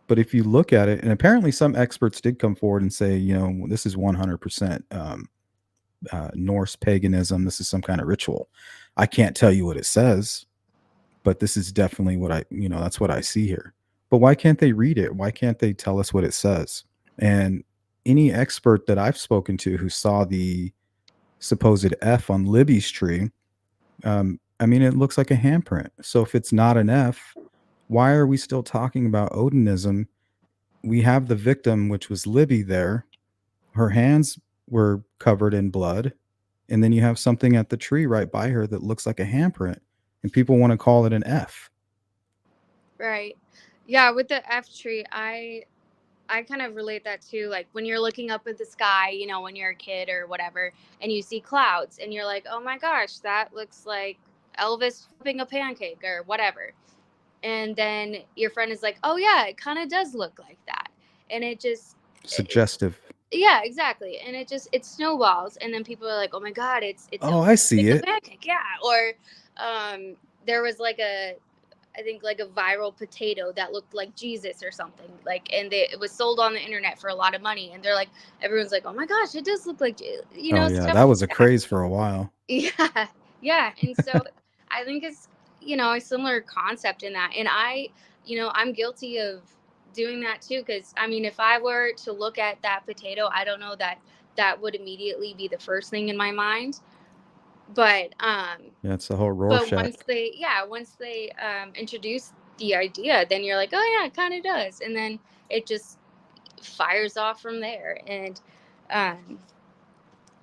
but if you look at it, and apparently some experts did come forward and say, this is 100% Norse paganism. This is some kind of ritual. I can't tell you what it says, but this is definitely what that's what I see here. But why can't they read it? Why can't they tell us what it says? And any expert that I've spoken to who saw the supposed F on Libby's tree, it looks like a handprint. So if it's not an F, why are we still talking about Odinism? We have the victim, which was Libby there. Her hands were covered in blood. And then you have something at the tree right by her that looks like a handprint. And people want to call it an F. Right. Yeah, with the F tree, I kind of relate that to like when you're looking up at the sky, when you're a kid or whatever, and you see clouds and you're like, oh my gosh, that looks like Elvis flipping a pancake or whatever. And then your friend is like, oh yeah, it kind of does look like that. And it just Suggestive. yeah, exactly. And it snowballs. And then people are like, oh my God, it's Oh, Elvis I see flipping a it. pancake. Yeah. Or there was like I think like a viral potato that looked like Jesus or something, like, and it was sold on the internet for a lot of money, and they're like, everyone's like, oh my gosh, it does look like, Oh yeah, stuff that was a like that. craze for a while. Yeah, yeah, and so I think it's a similar concept in that, and I'm guilty of doing that too, because if I were to look at that potato, I don't know that would immediately be the first thing in my mind. But Yeah, it's the whole but Rorschach. once they introduce the idea, then you're like, oh yeah, it kind of does, and then it just fires off from there. And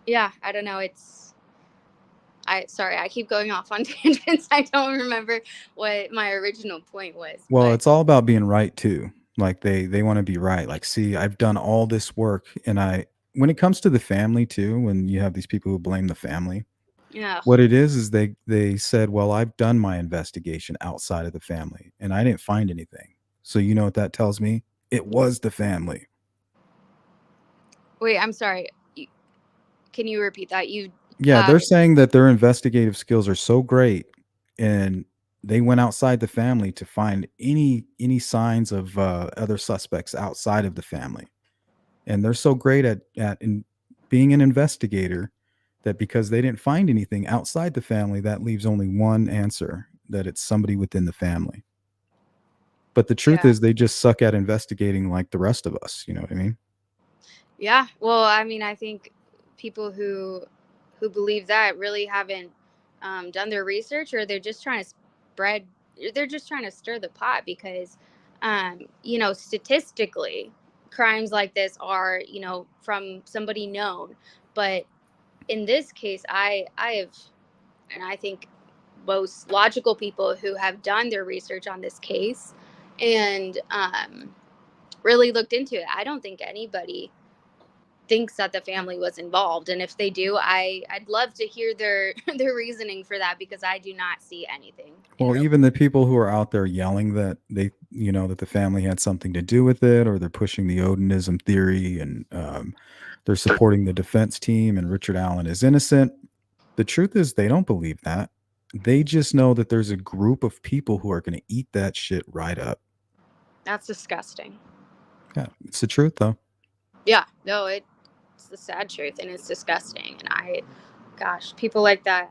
yeah, I don't know, I keep going off on tangents. I don't remember what my original point was. Well, But it's all about being right too. Like they want to be right. Like, see, I've done all this work, and when it comes to the family too, when you have these people who blame the family, yeah, what it is they said, well, I've done my investigation outside of the family and I didn't find anything. So you know what that tells me? It was the family. Wait, I'm sorry. Can you repeat that? Yeah, they're saying that their investigative skills are so great, and they went outside the family to find any signs of other suspects outside of the family, and they're so great at being an investigator that because they didn't find anything outside the family, that leaves only one answer, that it's somebody within the family. But the truth Yeah. is, they just suck at investigating like the rest of us. You know what I mean? Yeah. Well, I mean, I think people who believe that really haven't done their research, or they're just trying to spread. They're just trying to stir the pot because, you know, statistically, crimes like this are, you know, from somebody known. But in this case, I have, and I think most logical people who have done their research on this case and really looked into it, I don't think anybody thinks that the family was involved, and if they do, I'd love to hear their their reasoning for that, because I do not see anything. Well, even the people who are out there yelling that they, you know, that the family had something to do with it, or they're pushing the Odinism theory, and they're supporting the defense team, and Richard Allen is innocent. The truth is, they don't believe that. They just know that there's a group of people who are going to eat that shit right up. That's disgusting. Yeah, it's the truth, though. Yeah, no, it's the sad truth, and it's disgusting. And gosh, people like that,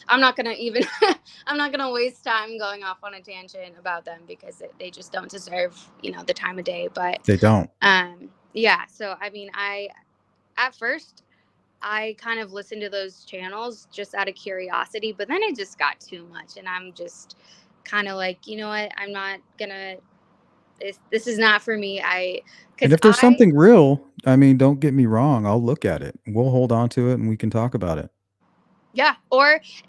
I'm not gonna even I'm not gonna waste time going off on a tangent about them, because they just don't deserve, you know, the time of day. But They don't. yeah, so I mean, at first I kind of listened to those channels just out of curiosity, but then it just got too much, and I'm just kind of like, you know what, I'm not gonna, this is not for me. And if there's something real, I mean, don't get me wrong, I'll look at it. We'll hold on to it and we can talk about it. Yeah,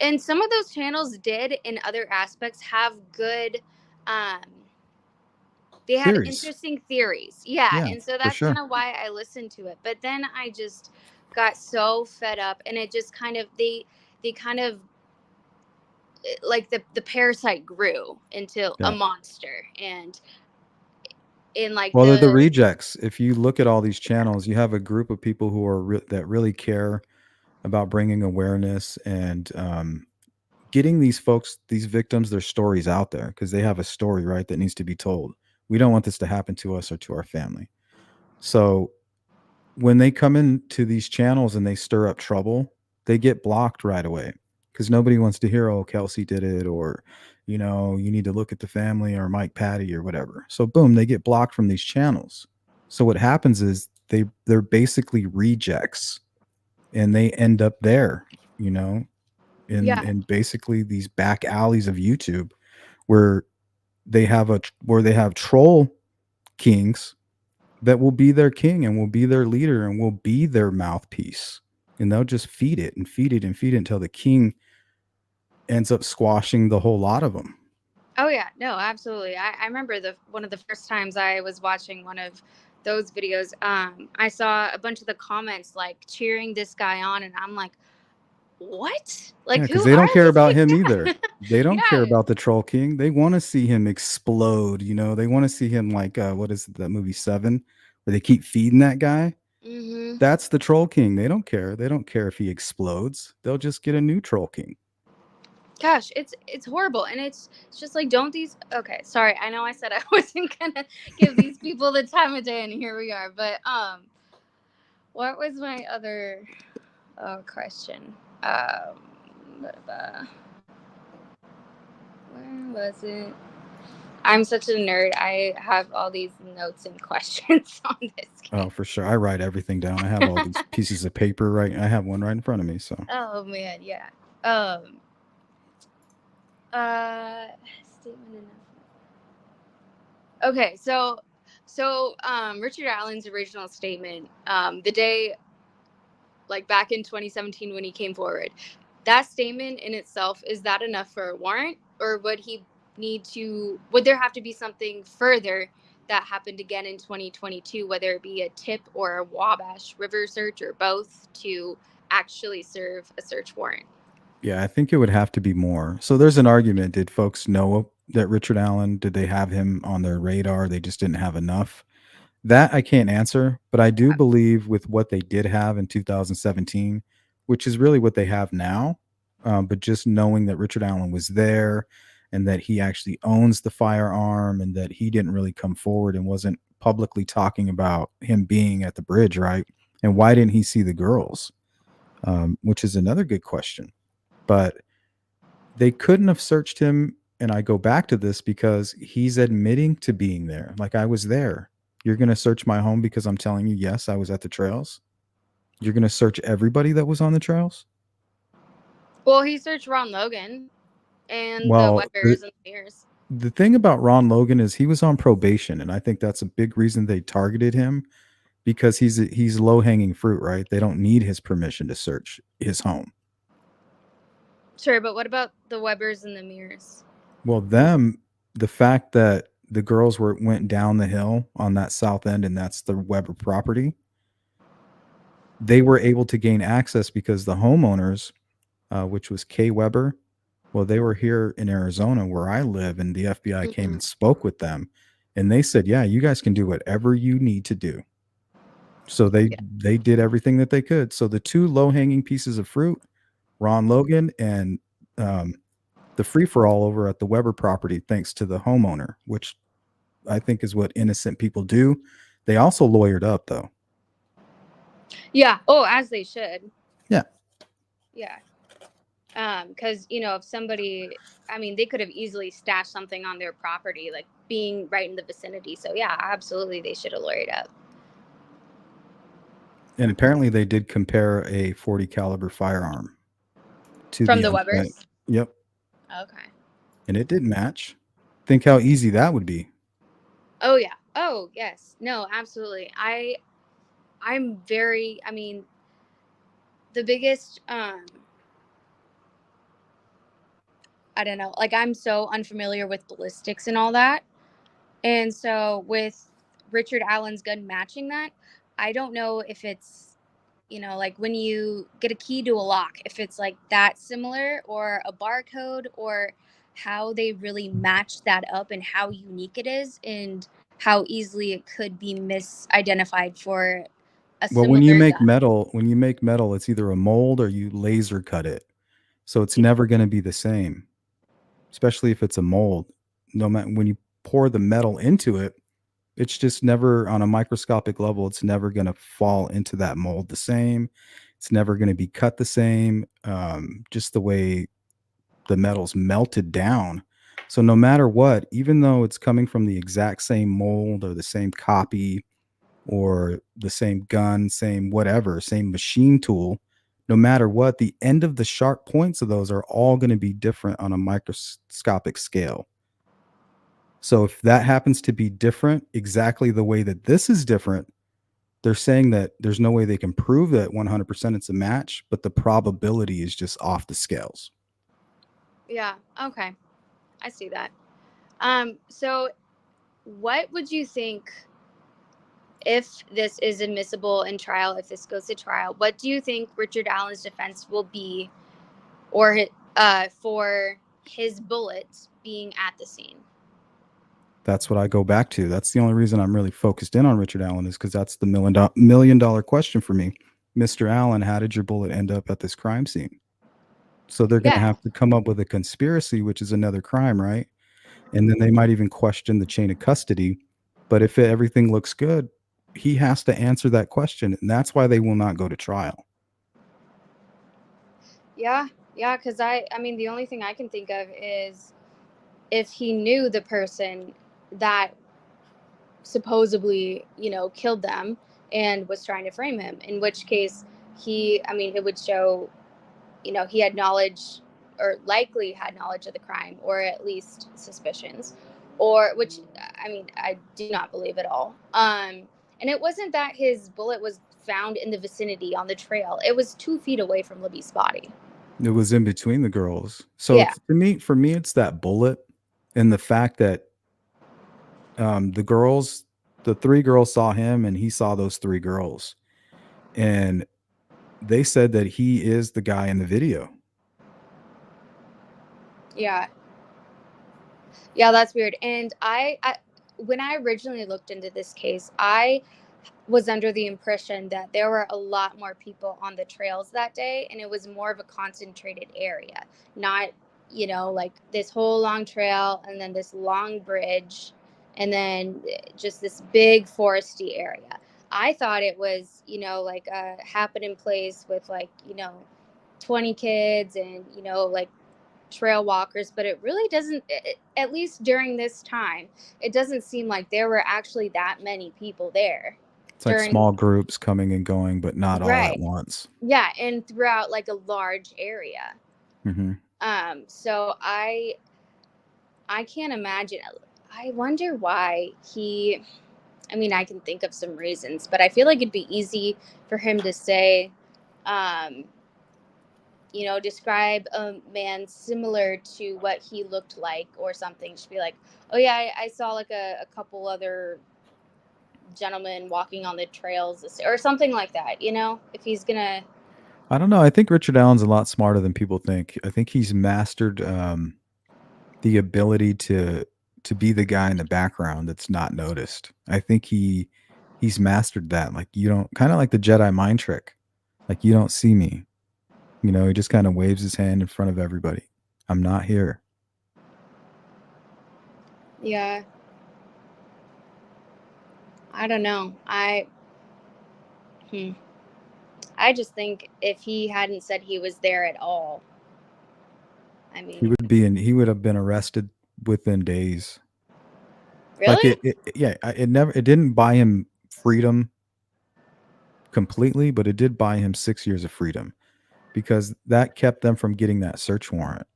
and some of those channels did in other aspects have good, they had Theories. interesting theories. Yeah, and so that's sure. kind of why I listened to it. But then I just got so fed up, and it just kind of, they kind of, like, the parasite grew into a monster, and in like Well, they're the rejects. If you look at all these channels, you have a group of people who are that really care about bringing awareness and getting these folks, these victims, their stories out there, because they have a story, right, that needs to be told. We don't want this to happen to us or to our family. So when they come into these channels and they stir up trouble, they get blocked right away, because nobody wants to hear, oh, Kelsey did it, or, you know, you need to look at the family, or Mike Patty, or whatever. So boom, they get blocked from these channels. So what happens is they're basically rejects, and they end up there, you know, in basically these back alleys of YouTube, where they have troll kings that will be their king and will be their leader and will be their mouthpiece, and they'll just feed it and feed it and feed it until the king ends up squashing the whole lot of them. Oh yeah, no, absolutely. I remember one of the first times I was watching one of those videos, I saw a bunch of the comments like cheering this guy on, and I'm like, what? Like, because who they don't are care these about him people? either. They don't care Yeah. about the troll king. They want to see him explode. You know, they want to see him like what is it, that movie 7, where they keep feeding that guy. Mm-hmm. That's the troll king. They don't care. They don't care if he explodes. They'll just get a new troll king. Gosh, it's horrible, and it's just like, don't these, okay, sorry, I know I said I wasn't gonna give these people the time of day, and here we are. But what was my other question? Where was it? I'm such a nerd. I have all these notes and questions on this game. Oh, for sure. I write everything down. I have all these pieces of paper, right? I have one right in front of me. So. Oh man, yeah. Statement enough. Okay, so Richard Allen's original statement, the day, like back in 2017 when he came forward, that statement in itself, is that enough for a warrant, or would there have to be something further that happened again in 2022, whether it be a tip or a Wabash River search, or both, to actually serve a search warrant? Yeah, I think it would have to be more. So there's an argument. Did folks know that Richard Allen, did they have him on their radar? They just didn't have enough. That I can't answer, but I do believe with what they did have in 2017, which is really what they have now, but just knowing that Richard Allen was there and that he actually owns the firearm and that he didn't really come forward and wasn't publicly talking about him being at the bridge, right? And why didn't he see the girls? Which is another good question. But they couldn't have searched him. And I go back to this because he's admitting to being there. Like, I was there. You're going to search my home because I'm telling you, yes, I was at the trails. You're going to search everybody that was on the trails. Well, he searched Ron Logan and the Well, Webbers and the Mears. the thing about Ron Logan is he was on probation. And I think that's a big reason they targeted him, because he's low hanging fruit, right? They don't need his permission to search his home. Sure, but what about the Webbers and the Mears? Well, the fact that the girls went down the hill on that south end, and that's the Weber property, they were able to gain access because the homeowners, which was Kay Weber, well, they were here in Arizona where I live, and the FBI came and spoke with them, and they said, yeah, you guys can do whatever you need to do. So they did everything that they could. So the two low-hanging pieces of fruit, Ron Logan and the free-for-all over at the Weber property, thanks to the homeowner, which I think is what innocent people do. They also lawyered up, though. Yeah. Oh, as they should. Yeah. Yeah. Because, if somebody, they could have easily stashed something on their property, like being right in the vicinity. So, yeah, absolutely, they should have lawyered up. And apparently they did compare a 40 caliber firearm to From the Webbers? Yep. Okay. And it didn't match. Think how easy that would be. Oh, yeah. Oh, yes. No, absolutely. I'm very, the biggest, I don't know, like, I'm so unfamiliar with ballistics and all that. And so with Richard Allen's gun matching that, I don't know if it's, like when you get a key to a lock, if it's like that similar or a barcode, or how they really match that up and how unique it is and how easily it could be misidentified for a Well, similar when you make gun. metal, it's either a mold or you laser cut it. So it's never going to be the same, especially if it's a mold. No matter when you pour the metal into it, it's just never, on a microscopic level, it's never going to fall into that mold the same. It's never going to be cut the same. Just the way the metal's melted down. So no matter what, even though it's coming from the exact same mold or the same copy or the same gun, same whatever, same machine tool, no matter what, the end of the sharp points of those are all going to be different on a microscopic scale. So if that happens to be different, exactly the way that this is different, they're saying that there's no way they can prove that 100% it's a match, but the probability is just off the scales. Yeah. Okay. I see that. So what would you think, if this is admissible in trial, if this goes to trial, what do you think Richard Allen's defense will be, or for his bullets being at the scene? That's what I go back to. That's the only reason I'm really focused in on Richard Allen, is because that's the $1 million question for me. Mr. Allen, how did your bullet end up at this crime scene? So they're going to have to come up with a conspiracy, which is another crime, right? And then they might even question the chain of custody. But if everything looks good, he has to answer that question. And that's why they will not go to trial. Yeah. Because the only thing I can think of is if he knew the person that supposedly, killed them and was trying to frame him, in which case it would show, he had knowledge, or likely had knowledge of the crime, or at least suspicions, or which, I do not believe at all. And it wasn't that his bullet was found in the vicinity on the trail. It was 2 feet away from Libby's body. It was in between the girls. So Yeah. for me, it's that bullet and the fact that the 3 girls saw him and he saw those 3 girls. And they said that he is the guy in the video. Yeah. Yeah, that's weird. And when I originally looked into this case, I was under the impression that there were a lot more people on the trails that day, and it was more of a concentrated area, not, like this whole long trail and then this long bridge and then just this big foresty area. I thought it was, like a happening place with, like, 20 kids and, like trail walkers, but it really doesn't, at least during this time, it doesn't seem like there were actually that many people there. It's like small groups coming and going, but not all at Right. once. Yeah, and throughout like a large area. Mm-hmm. So I can't imagine. I wonder why I can think of some reasons, but I feel like it'd be easy for him to say, describe a man similar to what he looked like or something. Just be like, oh yeah, I saw like a couple other gentlemen walking on the trails or something like that, if he's gonna. I don't know. I think Richard Allen's a lot smarter than people think. I think he's mastered the ability to be the guy in the background that's not noticed. I think he's mastered that. Like, you don't, kind of like the Jedi mind trick. Like, you don't see me. He just kind of waves his hand in front of everybody. I'm not here. Yeah. I don't know. I just think if he hadn't said he was there at all, he would have been arrested within days. Really? Like it didn't buy him freedom completely, but it did buy him 6 years of freedom, because that kept them from getting that search warrant.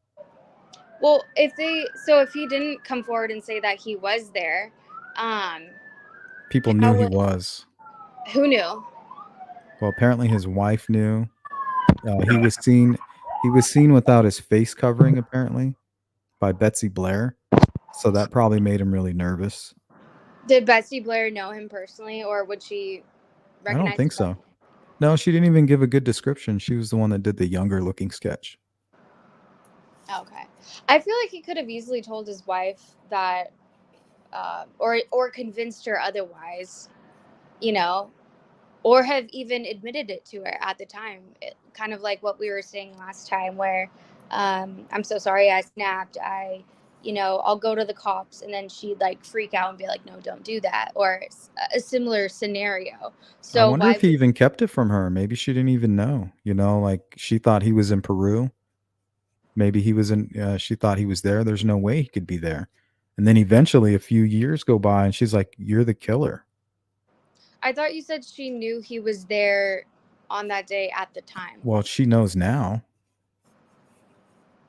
Well, if he didn't come forward and say that he was there, people knew he was. Who knew? Well, apparently his wife knew. He was seen without his face covering, apparently, by Betsy Blair. So that probably made him really nervous. Did Betsy Blair know him personally, or would she recognize? I don't think so. No, she didn't even give a good description. She was the one that did the younger looking sketch. Okay. I feel like he could have easily told his wife that, or convinced her otherwise, or have even admitted it to her at the time. Kind of like what we were saying last time, where I'm so sorry I snapped. I'll go to the cops, and then she'd like freak out and be like, no, don't do that. Or a similar scenario. So I wonder if he even kept it from her. Maybe she didn't even know, like she thought he was in Peru. Maybe he was she thought he was there. There's no way he could be there. And then eventually a few years go by and she's like, you're the killer. I thought you said she knew he was there on that day at the time. Well, she knows now.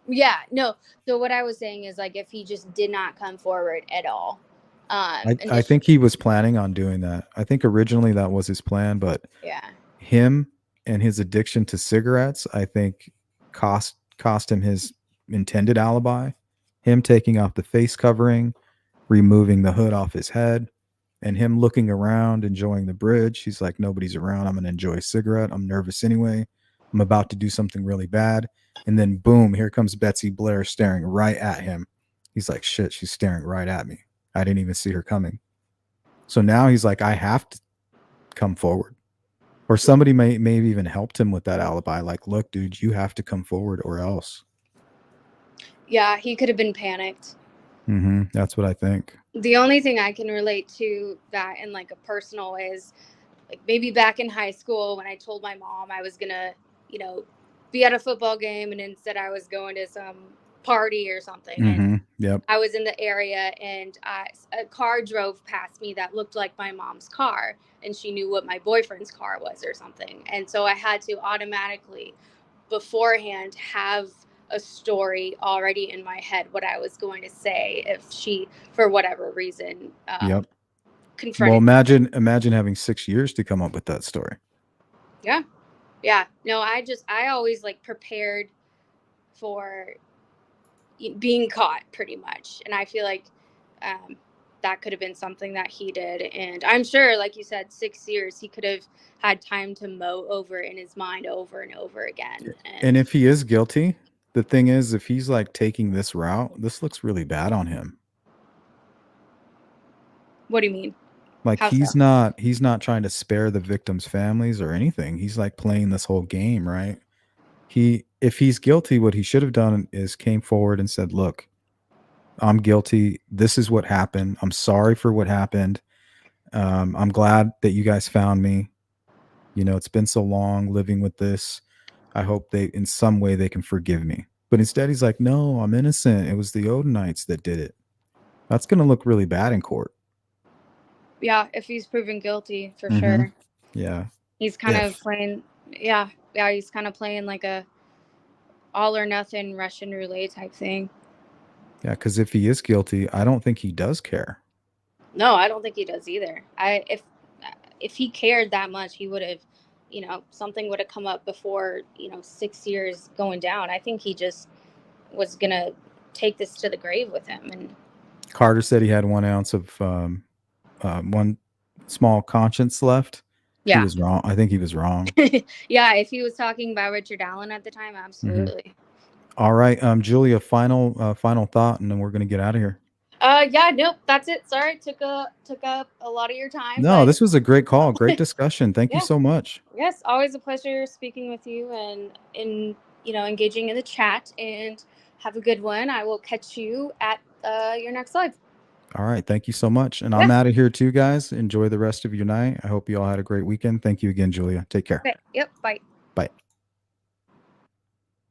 Yeah, no. So what I was saying is, like, if he just did not come forward at all. I think he was planning on doing that. I think originally that was his plan, but yeah, him and his addiction to cigarettes, I think cost him his intended alibi. Him taking off the face covering, removing the hood off his head, and him looking around, enjoying the bridge. He's like, nobody's around. I'm going to enjoy a cigarette. I'm nervous anyway. I'm about to do something really bad. And then boom, here comes Betsy Blair staring right at him. He's like, shit, she's staring right at me. I didn't even see her coming. So now he's like, I have to come forward. Or somebody may have even helped him with that alibi. Like, look, dude, you have to come forward or else. Yeah, he could have been panicked. Mm-hmm. That's what I think. The only thing I can relate to that in like a personal is, like, maybe back in high school when I told my mom I was going to, be at a football game, and instead I was going to some party or something. Mm-hmm. And yep. I was in the area, and a car drove past me that looked like my mom's car, and she knew what my boyfriend's car was or something. And so I had to automatically beforehand have a story already in my head, what I was going to say if she, for whatever reason, yep. confronted. Well, imagine having 6 years to come up with that story. Yeah. No, I always like prepared for being caught pretty much. And I feel like that could have been something that he did. And I'm sure, like you said, 6 years, he could have had time to mow over in his mind over and over again. And if he is guilty, the thing is, if he's like taking this route, this looks really bad on him. What do you mean? Like How he's so? not trying to spare the victims' families or anything. He's like playing this whole game, right? If he's guilty, what he should have done is came forward and said, "Look, I'm guilty. This is what happened. I'm sorry for what happened. I'm glad that you guys found me. You know, it's been so long living with this. I hope they, in some way, they can forgive me." But instead, he's like, "No, I'm innocent. It was the Odinites that did it." That's going to look really bad in court. Yeah, if he's proven guilty, for Mhm. sure. Yeah. He's kind of If. playing, yeah, he's kind of playing like a all or nothing Russian roulette type thing. Yeah, because if he is guilty, I don't think he does care. No, I don't think he does either. If he cared that much, he would have, something would have come up before, 6 years going down. I think he just was gonna take this to the grave with him. And Carter said he had 1 ounce of one small conscience left. He yeah, was wrong. I think he was wrong. yeah. If he was talking about Richard Allen at the time, absolutely. All right, Julia, final thought, and then we're gonna get out of here. Yeah, nope, that's it. Sorry, took up a lot of your time, No, but this was a great call, great discussion. Thank you yeah. so much. Yes, always a pleasure speaking with you and engaging in the chat. And have a good one. I will catch you at your next live. All right, thank you so much, and I'm out of here too, guys. Enjoy the rest of your night. I hope you all had a great weekend. Thank you again, Julia. Take care. Okay. Yep. Bye. Bye.